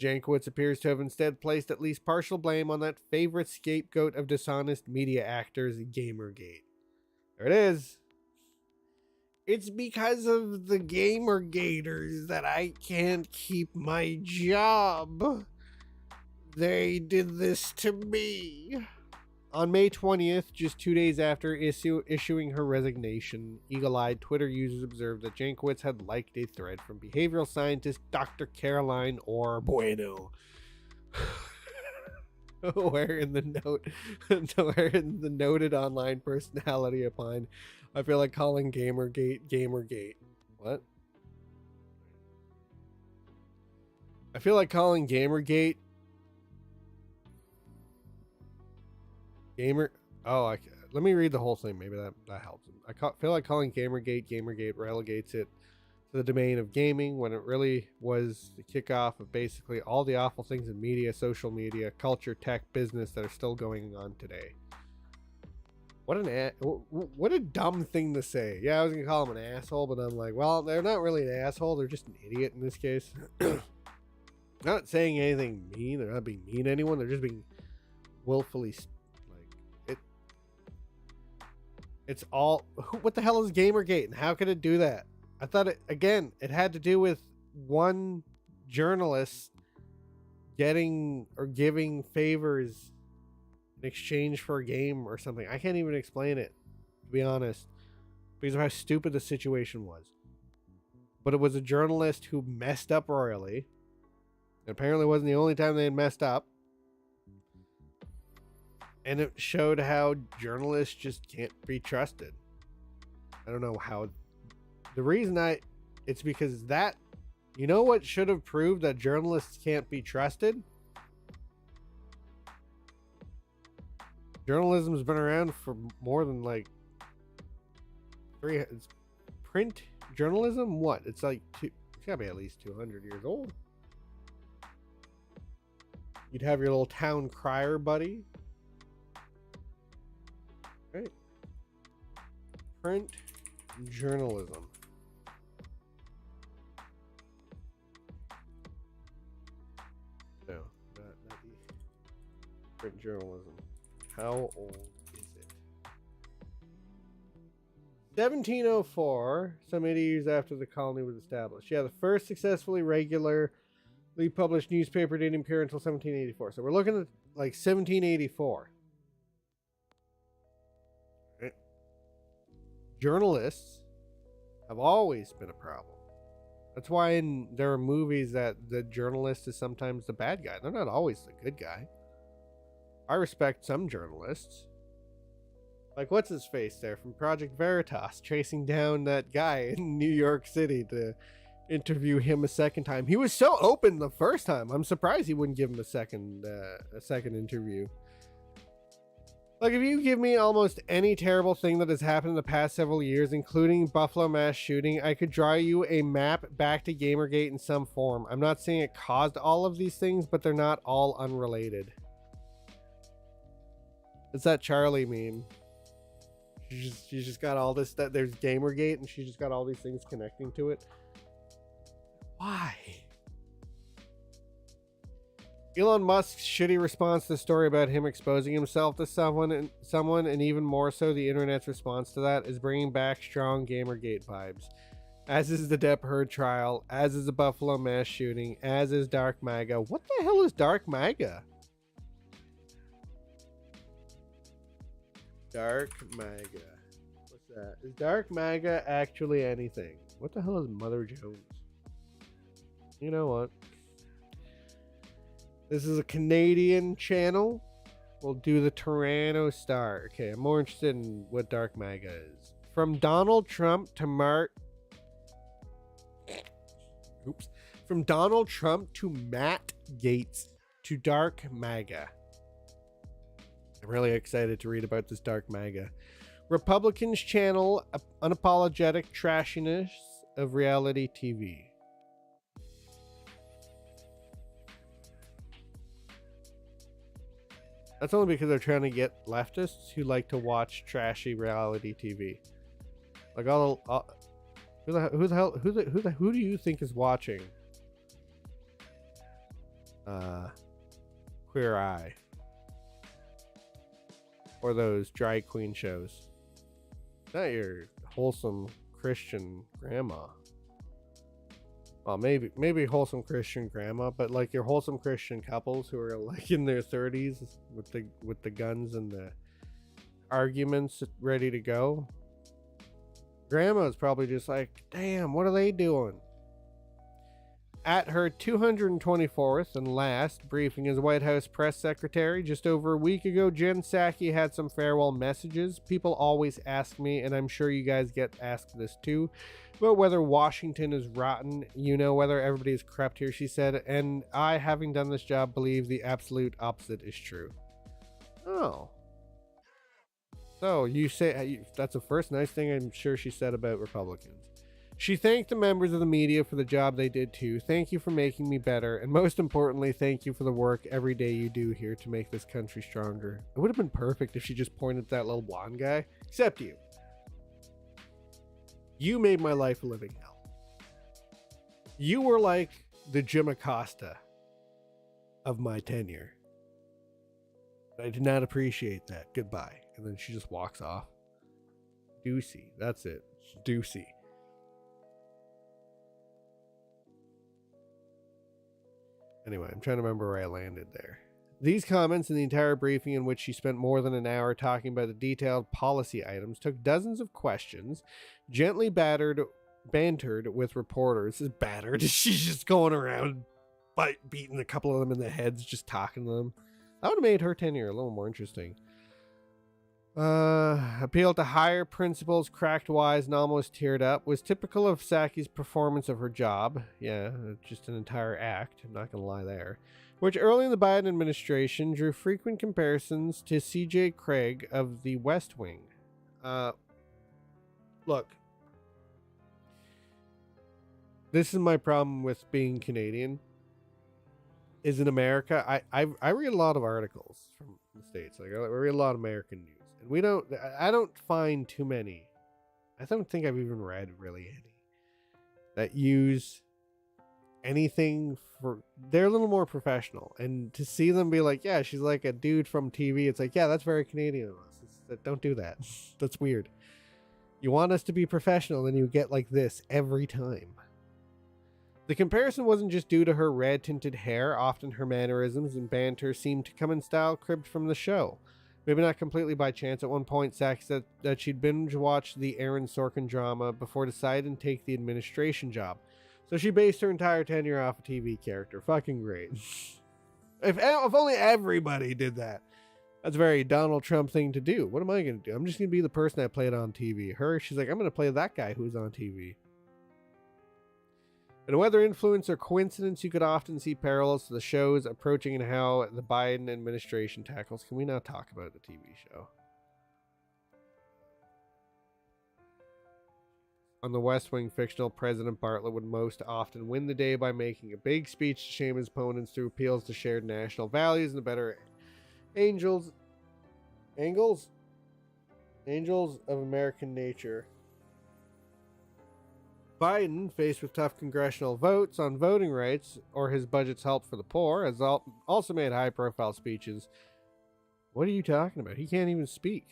S1: Jankowicz appears to have instead placed at least partial blame on that favorite scapegoat of dishonest media actors, Gamergate. There it is. It's because of the Gamergaters that I can't keep my job. They did this to me. On May 20th, just 2 days after issuing her resignation, eagle-eyed Twitter users observed that Jankowicz had liked a thread from behavioral scientist Dr. Caroline Orr Bueno. Wherein the noted online personality opined, I feel like calling Gamergate. What? I feel like calling Gamergate. Let me read the whole thing. Maybe that helps. Feel like calling Gamergate relegates it to the domain of gaming when it really was the kickoff of basically all the awful things in media, social media, culture, tech, business that are still going on today. What a dumb thing to say. Yeah, I was gonna call him an asshole, but I'm like, well, they're not really an asshole. They're just an idiot in this case. Not saying anything mean. They're not being mean to anyone. They're just being willfully It's all. What the hell is Gamergate, and how could it do that? I thought it had to do with one journalist getting or giving favors in exchange for a game or something. I can't even explain it, to be honest, because of how stupid the situation was. But it was a journalist who messed up royally. It apparently wasn't the only time they had messed up. And it showed how journalists just can't be trusted. I don't know how. The reason it's because that, you know what should have proved that journalists can't be trusted? Journalism's been around for more than like it's print journalism. What? It's like it's gotta be at least 200 years old. You'd have your little town crier buddy. Right. Print journalism. No, not print journalism. How old is it? 1704, some 80 years after the colony was established. Yeah, the first successfully regularly published newspaper didn't appear until 1784. So we're looking at like 1784. Right. Journalists have always been a problem. That's why there are movies that the journalist is sometimes the bad guy. They're not always the good guy. I respect some journalists. Like, what's his face there from Project Veritas, chasing down that guy in New York City to interview him a second time. He was so open the first time. I'm surprised he wouldn't give him a second interview. Like, if you give me almost any terrible thing that has happened in the past several years, including Buffalo mass shooting, I could draw you a map back to Gamergate in some form. I'm not saying it caused all of these things, but they're not all unrelated. It's that Charlie meme. She's just got all this stuff. There's Gamergate, and she's just got all these things connecting to it. Why? Elon Musk's shitty response to the story about him exposing himself to someone, and even more so the internet's response to that, is bringing back strong Gamergate vibes. As is the Depp Heard trial, as is the Buffalo mass shooting, as is Dark MAGA. What the hell is Dark MAGA? Dark MAGA. What's that? Is Dark MAGA actually anything? What the hell is Mother Jones? You know what? This is a Canadian channel. We'll do the Toronto Star. Okay, I'm more interested in what Dark MAGA is. From Donald Trump to From Donald Trump to Matt Gaetz to Dark MAGA. I'm really excited to read about this Dark MAGA. Republicans channel unapologetic trashiness of reality TV. That's only because they're trying to get leftists who like to watch trashy reality TV. Like who do you think is watching Queer Eye or those drag queen shows? Not your wholesome Christian grandma. Well, maybe wholesome Christian grandma, but like your wholesome Christian couples who are like in their 30s with the guns and the arguments ready to go. Grandma's probably just like, damn, what are they doing? At her 224th and last briefing as White House press secretary just over a week ago, Jen Psaki had some farewell messages. People always ask me, and I'm sure you guys get asked this too, about whether Washington is rotten, whether everybody is corrupt here, she said, and I, having done this job, believe the absolute opposite is true. Oh. So you say that's the first nice thing I'm sure she said about Republicans. She thanked the members of the media for the job they did too. Thank you for making me better. And most importantly, thank you for the work every day you do here to make this country stronger. It would have been perfect if she just pointed at that little blonde guy. Except you. You made my life a living hell. You were like the Jim Acosta of my tenure. I did not appreciate that. Goodbye. And then she just walks off. Deucey. That's it. Deucey. Anyway, I'm trying to remember where I landed there. These comments and the entire briefing, in which she spent more than an hour talking about the detailed policy items, took dozens of questions, gently bantered with reporters. Is battered? She's just going around beating a couple of them in the heads, just talking to them. That would have made her tenure a little more interesting. Appeal to higher principles, cracked wise and almost teared up, was typical of Psaki's performance of her job. Yeah, just an entire act. I'm not going to lie there. Which early in the Biden administration drew frequent comparisons to C.J. Craig of The West Wing. Look, this is my problem with being Canadian. Is in America, I read a lot of articles from the States. Like I read a lot of American news. And I don't find too many. I don't think I've even read really any that use anything for, they're a little more professional, and to see them be like, yeah, she's like a dude from TV, it's like, yeah, that's very Canadian of us. Don't do that. That's weird. You want us to be professional, and you get like this every time. The comparison wasn't just due to her red tinted hair. Often her mannerisms and banter seemed to come in style cribbed from the show. Maybe not completely by chance. At one point, Zach said that she'd binge watched the Aaron Sorkin drama before deciding to take the administration job. So she based her entire tenure off a TV character. Fucking great. If only everybody did that. That's a very Donald Trump thing to do. What am I going to do? I'm just going to be the person that played on TV. Her, she's like, I'm going to play that guy who's on TV. And whether influence or coincidence, you could often see parallels to the shows approaching and how the Biden administration tackles. Can we now talk about the TV show? On the West Wing, fictional President Bartlet would most often win the day by making a big speech to shame his opponents through appeals to shared national values and the better angels of American nature. Biden, faced with tough congressional votes on voting rights or his budget's help for the poor, has also made high-profile speeches. What are you talking about? He can't even speak.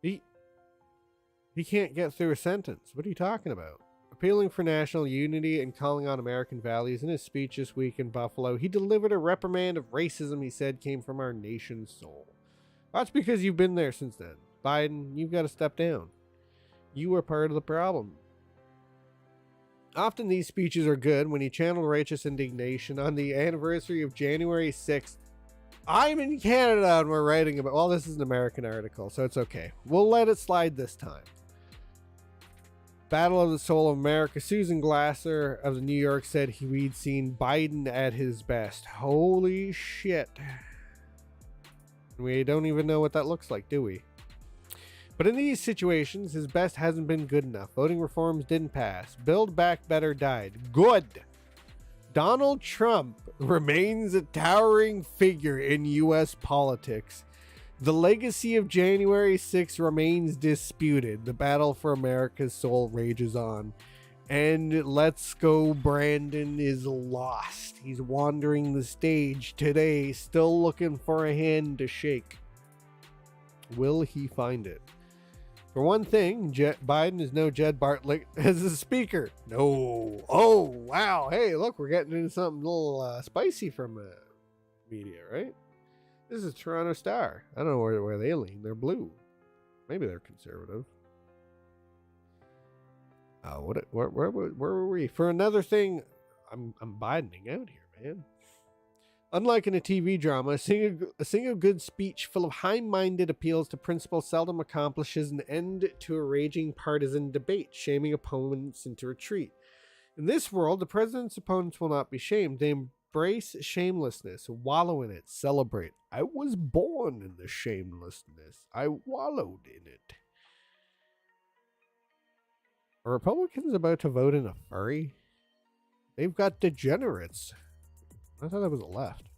S1: He can't get through a sentence. What are you talking about? Appealing for national unity and calling on American values in his speech this week in Buffalo, he delivered a reprimand of racism he said came from our nation's soul. That's because you've been there since then. Biden, you've got to step down. You were part of the problem. Often these speeches are good when he channeled righteous indignation on the anniversary of January 6th. I'm in Canada and we're writing about, well, this is an American article, so it's okay. We'll let it slide this time. Battle of the Soul of America. Susan Glasser of the New York said we'd seen Biden at his best. Holy shit. We don't even know what that looks like, do we? But in these situations, his best hasn't been good enough. Voting reforms didn't pass. Build Back Better died. Good. Donald Trump remains a towering figure in U.S. politics. The legacy of January 6th remains disputed. The battle for America's soul rages on. And Let's Go Brandon is lost. He's wandering the stage today, still looking for a hand to shake. Will he find it? For one thing, Biden is no Jed Bartlet as a speaker. No. Oh, wow. Hey, look, we're getting into something a little spicy from media, right? This is Toronto Star. I don't know where they lean. They're blue. Maybe they're conservative. Where were we? For another thing, I'm Bidening out here, man. Unlike in a TV drama, a single good speech full of high-minded appeals to principle seldom accomplishes an end to a raging partisan debate, shaming opponents into retreat. In this world, the president's opponents will not be shamed. They embrace shamelessness, wallow in it, celebrate. I was born in the shamelessness. I wallowed in it. Are Republicans about to vote in a furry? They've got degenerates. I thought that was the left.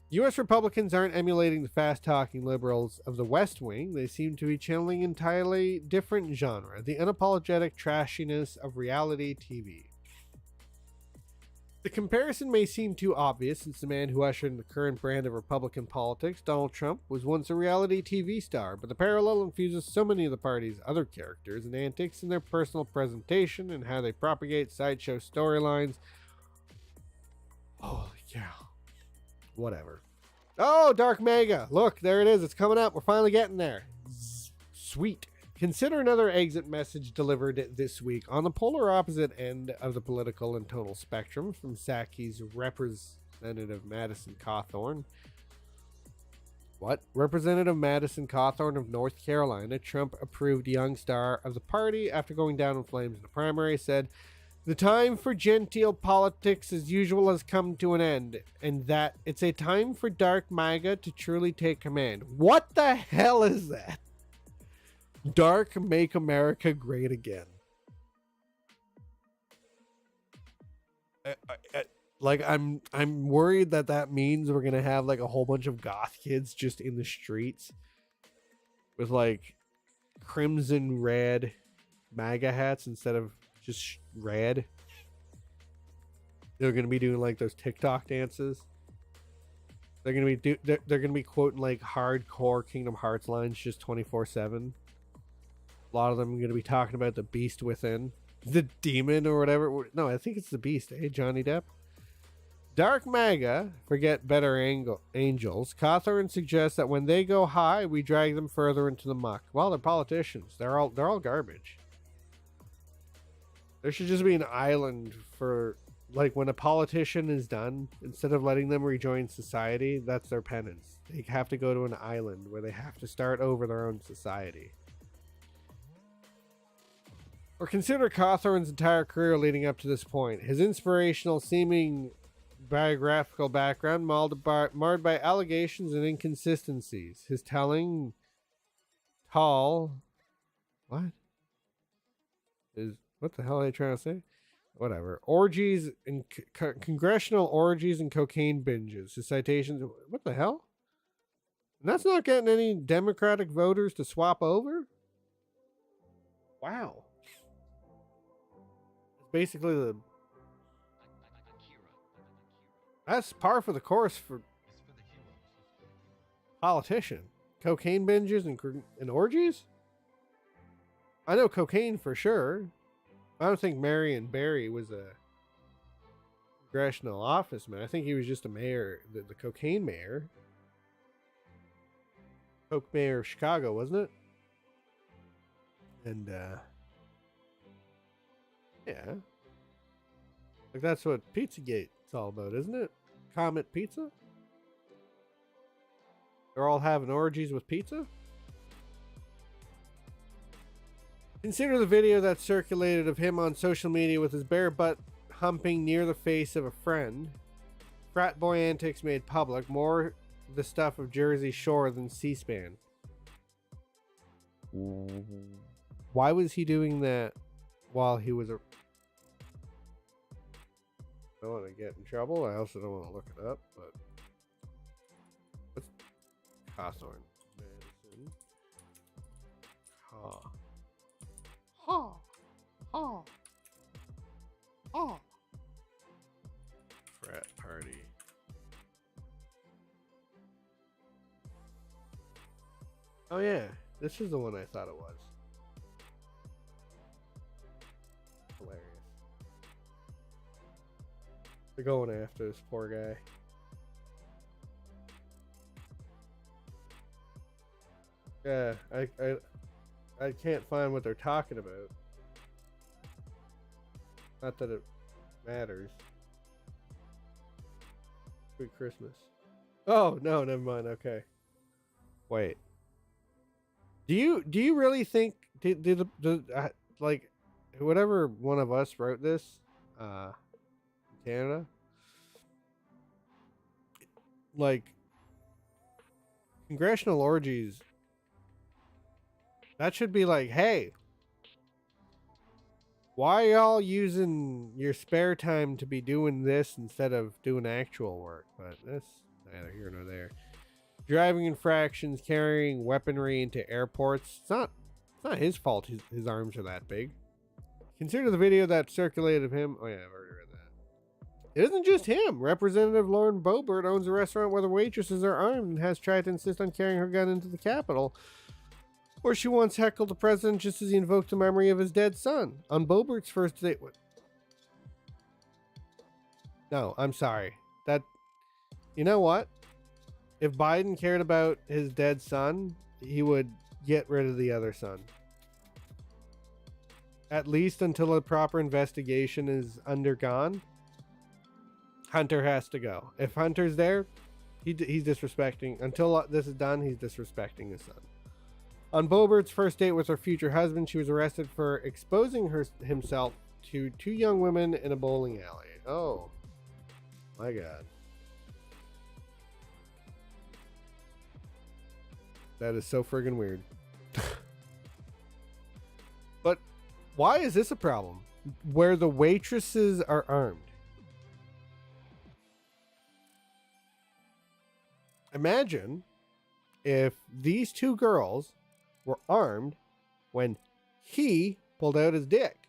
S1: U.S. Republicans aren't emulating the fast-talking liberals of the West Wing. They seem to be channeling an entirely different genre, the unapologetic trashiness of reality TV. The comparison may seem too obvious since the man who ushered in the current brand of Republican politics, Donald Trump, was once a reality TV star, but the parallel infuses so many of the party's other characters and antics in their personal presentation and how they propagate sideshow storylines. Holy cow. Whatever. Oh, Dark Mega. Look, there it is. It's coming up. We're finally getting there. Sweet. Consider another exit message delivered this week on the polar opposite end of the political and tonal spectrum from Psaki's Representative Madison Cawthorn. What? Representative Madison Cawthorn of North Carolina, Trump-approved young star of the party after going down in flames in the primary, said, "The time for genteel politics as usual has come to an end, and that it's a time for Dark MAGA to truly take command." What the hell is that? Dark Make America Great Again. I'm worried that means we're gonna have like a whole bunch of goth kids just in the streets with like crimson red MAGA hats instead of just red. They're gonna be doing like those TikTok dances. They're gonna be they're gonna be quoting like hardcore Kingdom Hearts lines just 24/7. A lot of them are gonna be talking about the beast within, the demon or whatever. No, I think it's the beast. Hey, Johnny Depp. Dark Maga, forget better angels. Cawthorn suggests that when they go high, we drag them further into the muck. Well, they're politicians. They're all garbage. There should just be an island for, like, when a politician is done, instead of letting them rejoin society, that's their penance. They have to go to an island where they have to start over their own society. Or consider Cawthorn's entire career leading up to this point. His inspirational seeming biographical background marred by allegations and inconsistencies. His telling what the hell are they trying to say? Whatever. Orgies and congressional orgies and cocaine binges. His citations. What the hell? And that's not getting any Democratic voters to swap over? Wow. It's basically the... That's par for the course for politician. Cocaine binges and orgies? I know cocaine for sure. I don't think Marion Barry was a congressional officeman. I think he was just a mayor, the cocaine mayor. Coke mayor of Chicago, wasn't it? And, yeah. Like, that's what Pizzagate is all about, isn't it? Comet Pizza? They're all having orgies with pizza? Consider the video that circulated of him on social media with his bare butt humping near the face of a friend. Frat boy antics made public. More the stuff of Jersey Shore than C-SPAN. Why was he doing that while he was a... I don't want to get in trouble. I also don't want to look it up, but... What's Cawthorn? Madison. Ha. Ha. Ha. Ha. Frat party. Oh yeah, this is the one I thought it was. Hilarious. They're going after this poor guy. Yeah, I can't find what they're talking about. Not that it matters. Sweet Christmas. Oh no, never mind. Okay. Wait. Do you really think like whatever one of us wrote this, Canada, like congressional orgies? That should be like, hey, why y'all using your spare time to be doing this instead of doing actual work? But that's neither here nor there. Driving infractions, carrying weaponry into airports. It's not his fault his arms are that big. Consider the video that circulated of him. Oh yeah, I've already read that. It isn't just him. Representative Lauren Boebert owns a restaurant where the waitresses are armed and has tried to insist on carrying her gun into the Capitol. Or she once heckled the president just as he invoked the memory of his dead son. On Boebert's first date with... No, I'm sorry. You know what? If Biden cared about his dead son, he would get rid of the other son. At least until a proper investigation is undergone. Hunter has to go. If Hunter's there, he's disrespecting... Until this is done, he's disrespecting his son. On Boebert's first date with her future husband, she was arrested for exposing himself to two young women in a bowling alley. Oh, my God. That is so friggin' weird. But why is this a problem? Where the waitresses are armed. Imagine if these two girls were armed when he pulled out his dick.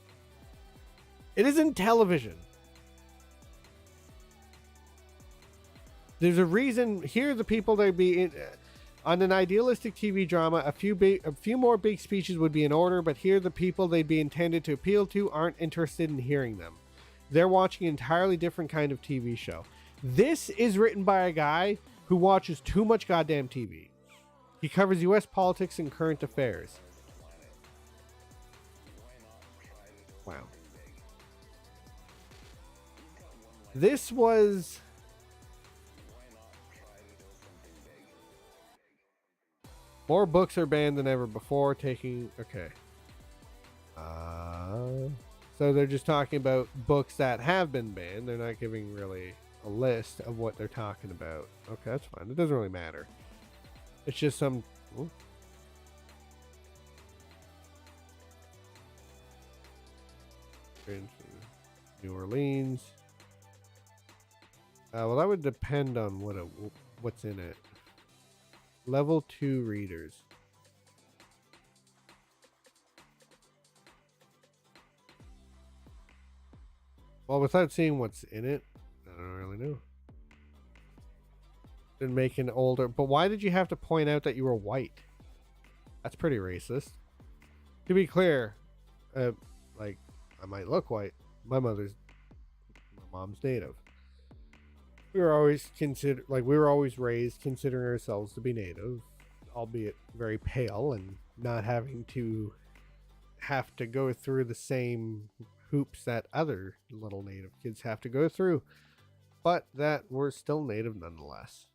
S1: It isn't television. There's a reason. Here, the people that be in, on an idealistic TV drama, a few more big speeches would be in order. But here, the people they'd be intended to appeal to aren't interested in hearing them. They're watching an entirely different kind of TV show. This is written by a guy who watches too much goddamn TV. He covers U.S. politics and current affairs. Wow. This was... More books are banned than ever before, taking... Okay. So they're just talking about books that have been banned. They're not giving really a list of what they're talking about. Okay, that's fine. It doesn't really matter. It's just some... Ooh. New Orleans. Well, that would depend on what's in it. Level 2 readers. Well, without seeing what's in it, I don't really know. Didn't make an older... But why did you have to point out that you were white? That's pretty racist. To be clear, like, I might look white. My mom's native. We were always raised considering ourselves to be native, albeit very pale and not having to go through the same hoops that other little native kids have to go through, but that we're still native nonetheless.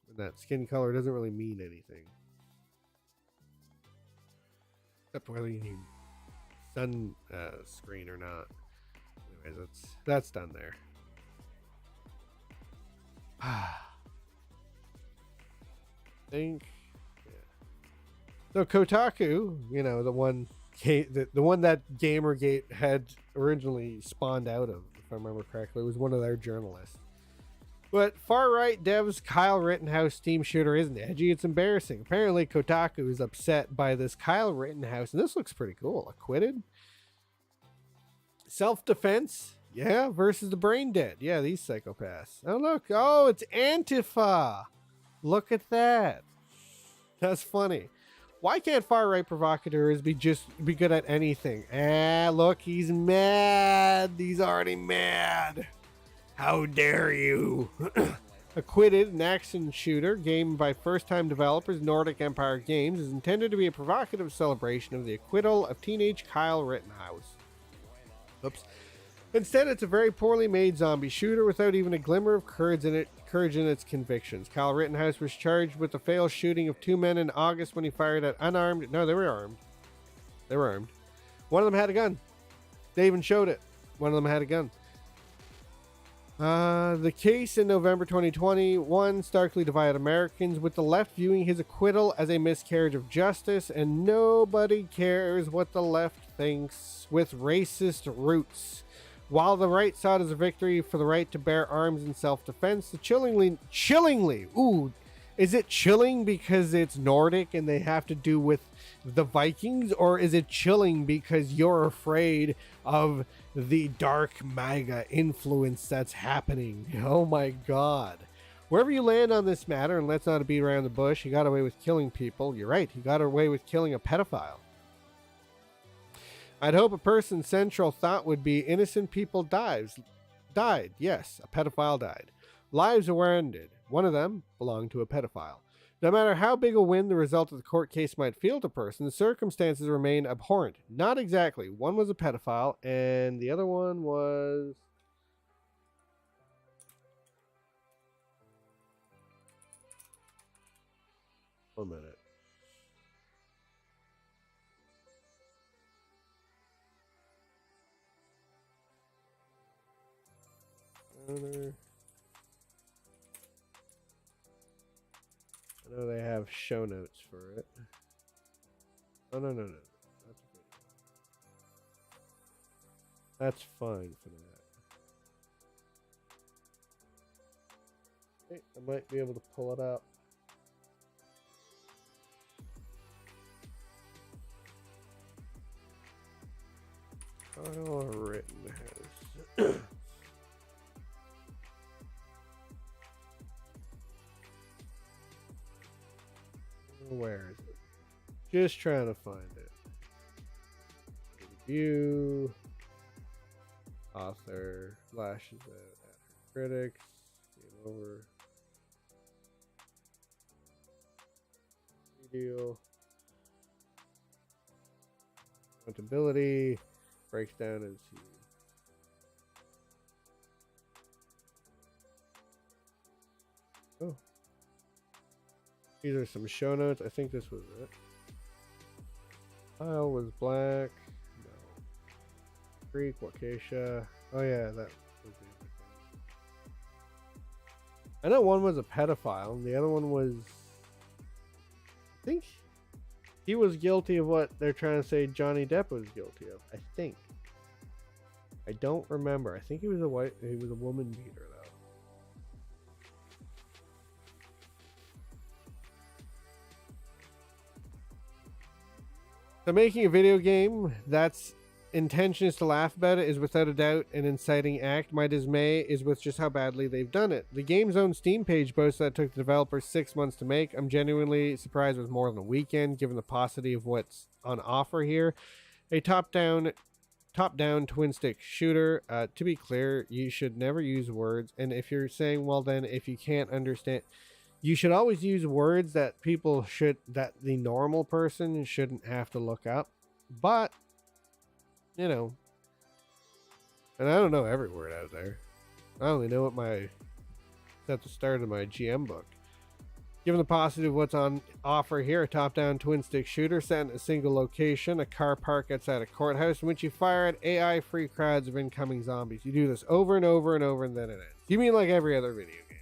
S1: And that skin color doesn't really mean anything, except whether you need sun screen or not. Anyways, that's done there. Think, yeah. So Kotaku, you know, the one that Gamergate had originally spawned out of, if I remember correctly, was one of their journalists. But far-right devs Kyle Rittenhouse Steam shooter isn't edgy, it's embarrassing. Apparently Kotaku is upset by this Kyle Rittenhouse, and this looks pretty cool. Acquitted? Self-defense? Yeah, versus the brain dead. Yeah, these psychopaths. Oh, look. Oh, it's Antifa. Look at that. That's funny. Why can't far-right provocateurs be good at anything? Look, he's mad. He's already mad. How dare you? Acquitted, an action shooter game by first-time developers Nordic Empire Games, is intended to be a provocative celebration of the acquittal of teenage Kyle Rittenhouse. Oops. Instead, it's a very poorly made zombie shooter without even a glimmer of courage in its convictions. Kyle Rittenhouse was charged with the failed shooting of 2 men in August when he fired at unarmed... No, they were armed. They were armed. One of them had a gun. They even showed it. One of them had a gun. The case in November 2021 starkly divided Americans, with the left viewing his acquittal as a miscarriage of justice, and nobody cares what the left thinks, with racist roots. While the right saw it as a victory for the right to bear arms in self-defense, the chillingly, ooh, is it chilling because it's Nordic and they have to do with the Vikings, or is it chilling because you're afraid of the dark MAGA influence that's happening? Oh my God. Wherever you land on this matter, and let's not beat around the bush, he got away with killing people. You're right, he got away with killing a pedophile. I'd hope a person's central thought would be innocent people died. Yes, a pedophile died. Lives were ended. One of them belonged to a pedophile. No matter how big a win the result of the court case might feel to a person, the circumstances remain abhorrent. Not exactly. One was a pedophile, and the other one was... One minute. I know they have show notes for it. Oh, no. That's good. That's fine for that. Okay, I might be able to pull it up. Kyle Rittenhouse. Just trying to find it. Review. Author lashes out at her critics. Game over. Video. Accountability. Breaks down as he. Oh. These are some show notes. I think this was it. File was black. No. Greek, Waukesha. Oh yeah, that was the other thing. I know one was a pedophile, and the other one was. I think he was guilty of what they're trying to say Johnny Depp was guilty of. I think. I don't remember. I think he was a woman beater though. So making a video game that's intention is to laugh about it is without a doubt an inciting act. My dismay is with just how badly they've done it. The game's own Steam page boasts that it took the developers 6 months to make. I'm genuinely surprised with more than a weekend, given the paucity of what's on offer here. A top-down twin-stick shooter. To be clear, you should never use words. And if you're saying, well then, if you can't understand... You should always use words that that the normal person shouldn't have to look up. But, you know, and I don't know every word out there. I only know what at the start of my GM book. Given the paucity of what's on offer here, a top-down twin-stick shooter set in a single location, a car park outside a courthouse, in which you fire at AI-free crowds of incoming zombies. You do this over and over and over, and then it ends. You mean like every other video game?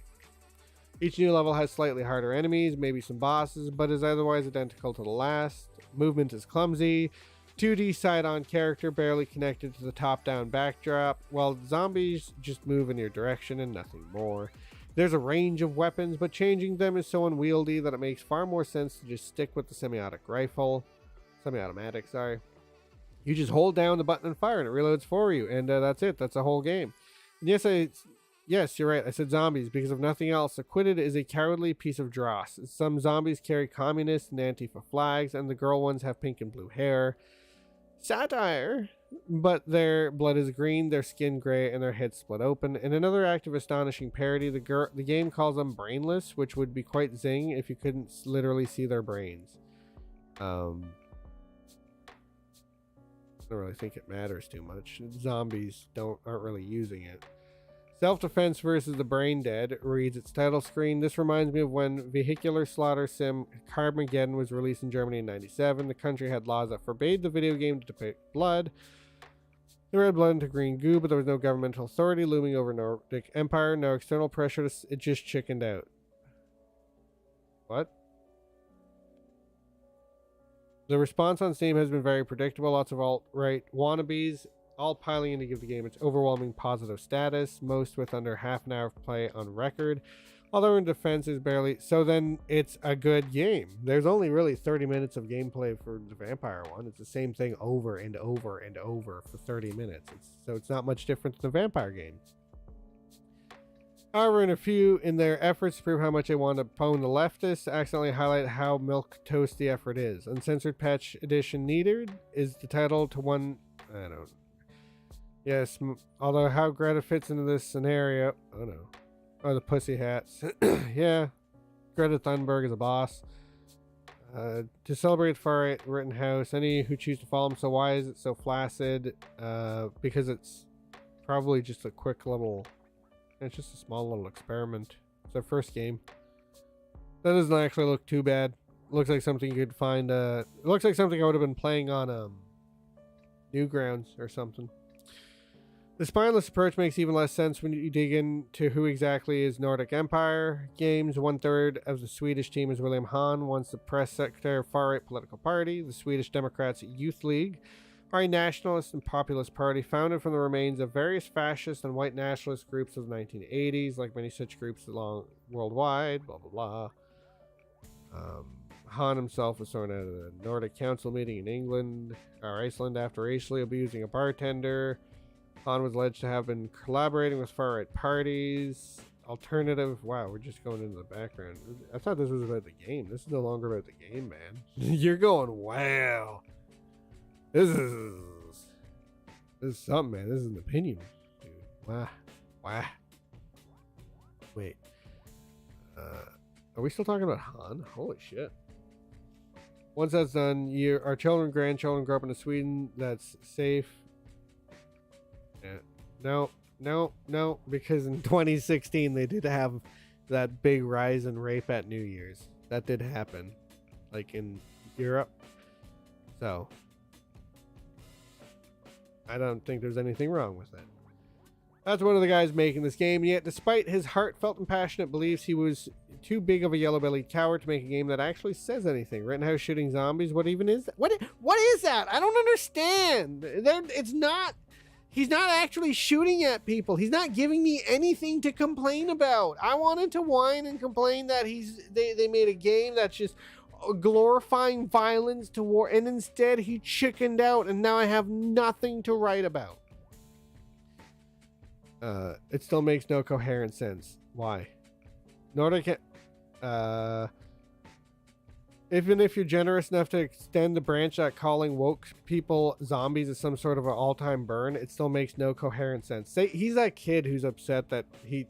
S1: Each new level has slightly harder enemies, maybe some bosses, but is otherwise identical to the last. Movement is clumsy. 2D side-on character barely connected to the top-down backdrop, while zombies just move in your direction and nothing more. There's a range of weapons, but changing them is so unwieldy that it makes far more sense to just stick with the semi-automatic rifle. Semi-automatic, sorry. You just hold down the button and fire, and it reloads for you, and that's it. That's the whole game. And yes, you're right. I said zombies because of nothing else. Acquitted is a cowardly piece of dross. Some zombies carry communist and Antifa flags, and the girl ones have pink and blue hair. Satire, but their blood is green, their skin gray, and their heads split open. In another act of astonishing parody, the game calls them brainless, which would be quite zing if you couldn't literally see their brains. I don't really think it matters too much. Zombies aren't really using it. Self-Defense versus the Brain Dead reads its title screen. This reminds me of when vehicular slaughter sim Carmageddon was released in Germany in 1997. The country had laws that forbade the video game to depict blood. The red blood into green goo, but there was no governmental authority looming over Nordic Empire. No external pressure. It just chickened out. What? The response on Steam has been very predictable. Lots of alt-right wannabes all piling in to give the game its overwhelming positive status, most with under half an hour of play on record. Although in defense is barely... So then it's a good game. There's only really 30 minutes of gameplay for the vampire one. It's the same thing over and over and over for 30 minutes. So it's not much different than the vampire game. However, in their efforts to prove how much they want to pwn the leftists, accidentally highlight how milquetoast the effort is. Uncensored Patch Edition needed is the title to one... I don't... Yes, although how Greta fits into this scenario... Oh no. Oh, the pussy hats. Yeah. Greta Thunberg is a boss. To celebrate Far Right Rittenhouse, any who choose to follow him. So why is it so flaccid? Because it's probably just a quick little... It's just a small little experiment. It's their first game. That doesn't actually look too bad. Looks like something you could find... it looks like something I would have been playing on Newgrounds or something. The spineless approach makes even less sense when you dig into who exactly is Nordic Empire Games. 1/3 of the Swedish team is William Hahn, once the press secretary of far-right political party. The Swedish Democrats Youth League are a nationalist and populist party founded from the remains of various fascist and white nationalist groups of the 1980s, like many such groups along worldwide, blah, blah, blah. Hahn himself was thrown out of the Nordic Council meeting in England or Iceland after racially abusing a bartender. Hahn was alleged to have been collaborating with far-right parties. alternative. Wow, we're just going into the background. I thought this was about the game. This is no longer about the game, man. You're going, wow. This is something, man. This is an opinion, dude. Wow. Wait. Are we still talking about Han? Holy shit. Once that's done, our children, grandchildren grow up in a Sweden that's safe. Yeah. No, because in 2016 they did have that big rise in rape at New Year's. That did happen, like in Europe. So I don't think there's anything wrong with that. That's one of the guys making this game, and yet despite his heartfelt and passionate beliefs, he was too big of a yellow-bellied coward to make a game that actually says anything. Rittenhouse shooting zombies, what even is that? What is that? I don't understand. It's not... He's not actually shooting at people. He's not giving me anything to complain about. I wanted to whine and complain that they made a game that's just glorifying violence to war, and instead he chickened out, and now I have nothing to write about. It still makes no coherent sense. Why? Nordic, even if you're generous enough to extend the branch that calling woke people zombies is some sort of an all-time burn, it still makes no coherent sense. Say he's that kid who's upset that he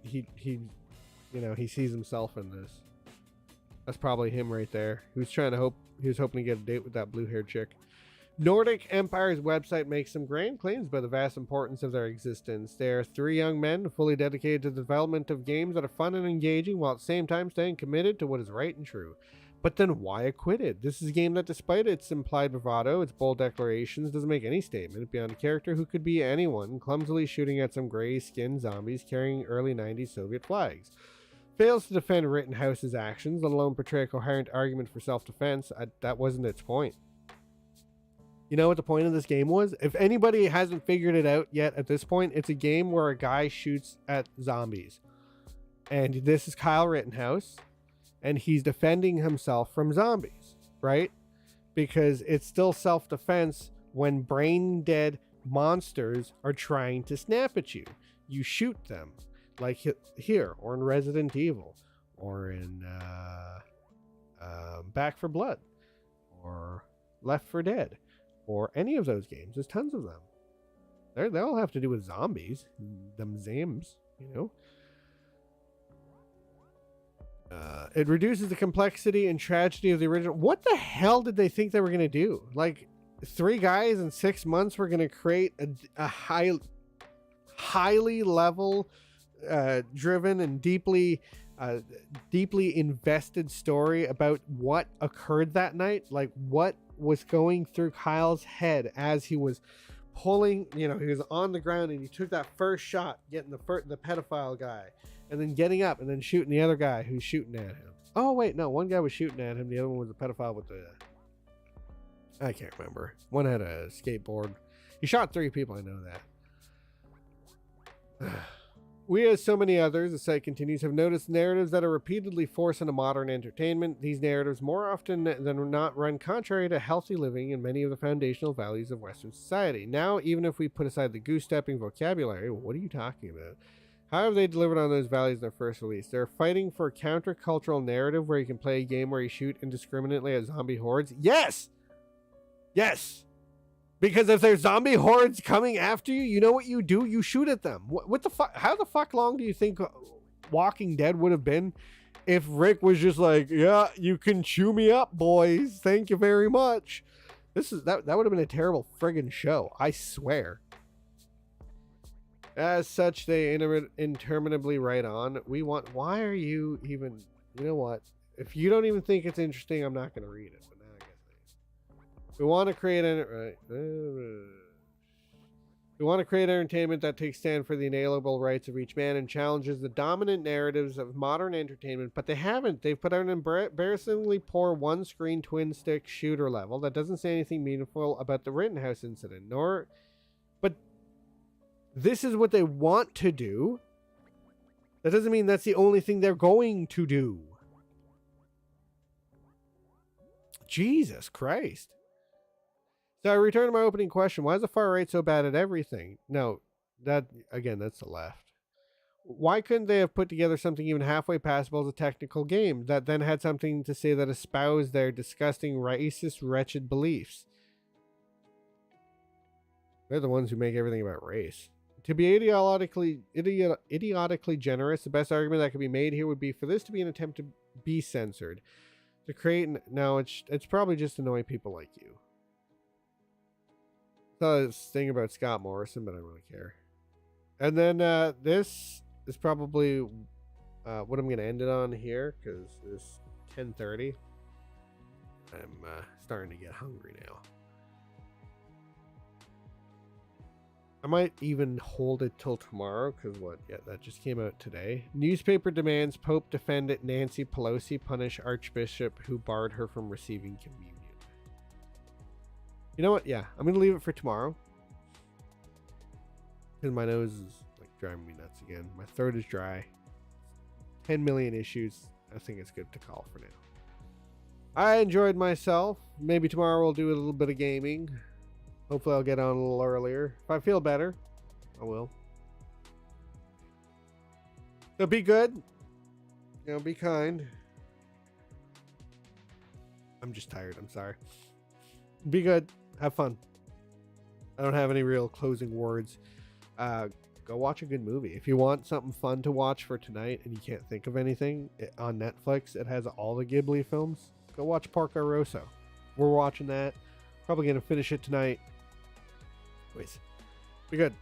S1: sees himself in this. That's probably him right there. He was hoping to get a date with that blue-haired chick. Nordic Empire's website makes some grand claims about the vast importance of their existence. They are 3 young men fully dedicated to the development of games that are fun and engaging, while at the same time staying committed to what is right and true. But then why acquitted? This is a game that, despite its implied bravado, its bold declarations, doesn't make any statement beyond a character who could be anyone, clumsily shooting at some gray-skinned zombies carrying early 90s Soviet flags. Fails to defend Rittenhouse's actions, let alone portray a coherent argument for self-defense. That wasn't its point. You know what the point of this game was? If anybody hasn't figured it out yet at this point, it's a game where a guy shoots at zombies. And this is Kyle Rittenhouse, and he's defending himself from zombies, right? Because it's still self-defense when brain-dead monsters are trying to snap at you. You shoot them, like here, or in Resident Evil, or in Back 4 Blood, or Left 4 Dead. Or any of those games. There's tons of them. They all have to do with zombies. Them zams, you know. It reduces the complexity and tragedy of the original. What the hell did they think they were going to do? Like, 3 guys in 6 months were going to create a highly level, driven and deeply invested story about what occurred that night. Like, what was going through Kyle's head as he was pulling, he was on the ground and he took that first shot, getting the pedophile guy, and then getting up and then shooting the other guy who's shooting at him. Oh wait, no, one guy was shooting at him, the other one was a pedophile with I can't remember. One had a skateboard. He shot 3 people, I know that. We, as so many others, the site continues, have noticed narratives that are repeatedly forced into modern entertainment. These narratives, more often than not, run contrary to healthy living and many of the foundational values of Western society. Now, even if we put aside the goose-stepping vocabulary, what are you talking about? How have they delivered on those values in their first release? They're fighting for a countercultural narrative where you can play a game where you shoot indiscriminately at zombie hordes. Yes! Yes! Because if there's zombie hordes coming after you, you know what you do? You shoot at them. What the fuck? How the fuck long do you think Walking Dead would have been if Rick was just like, yeah, you can chew me up, boys. Thank you very much. That would have been a terrible friggin' show. I swear. As such, they interminably write on. Why are you even, you know what? If you don't even think it's interesting, I'm not going to read it. We want to create entertainment that takes stand for the inalienable rights of each man and challenges the dominant narratives of modern entertainment, but they haven't. They've put out an embarrassingly poor one-screen twin-stick shooter level that doesn't say anything meaningful about the Rittenhouse incident, but this is what they want to do. That doesn't mean that's the only thing they're going to do. Jesus Christ. So I return to my opening question. Why is the far right so bad at everything? No, that's the left. Why couldn't they have put together something even halfway passable as a technical game that then had something to say that espoused their disgusting, racist, wretched beliefs? They're the ones who make everything about race. To be idiotically generous, the best argument that could be made here would be for this to be an attempt to be censored. To create... Now, it's probably just annoying people like you. I thought this thing about Scott Morrison, but I don't really care. And then this is probably what I'm going to end it on here, because it's 10:30. I'm starting to get hungry now. I might even hold it till tomorrow, because what? Yeah, that just came out today. Newspaper demands Pope defendant Nancy Pelosi punish Archbishop who barred her from receiving communion. You know what? Yeah, I'm going to leave it for tomorrow. Because my nose is like driving me nuts again. My throat is dry. 10 million issues. I think it's good to call for now. I enjoyed myself. Maybe tomorrow we'll do a little bit of gaming. Hopefully I'll get on a little earlier. If I feel better, I will. So be good. You know, be kind. I'm just tired. I'm sorry. Be good. Have fun. I don't have any real closing words. Go watch a good movie. If you want something fun to watch for tonight and you can't think of anything, on Netflix, it has all the Ghibli films. Go watch Porco Rosso. We're watching that. Probably going to finish it tonight. Anyways, be good.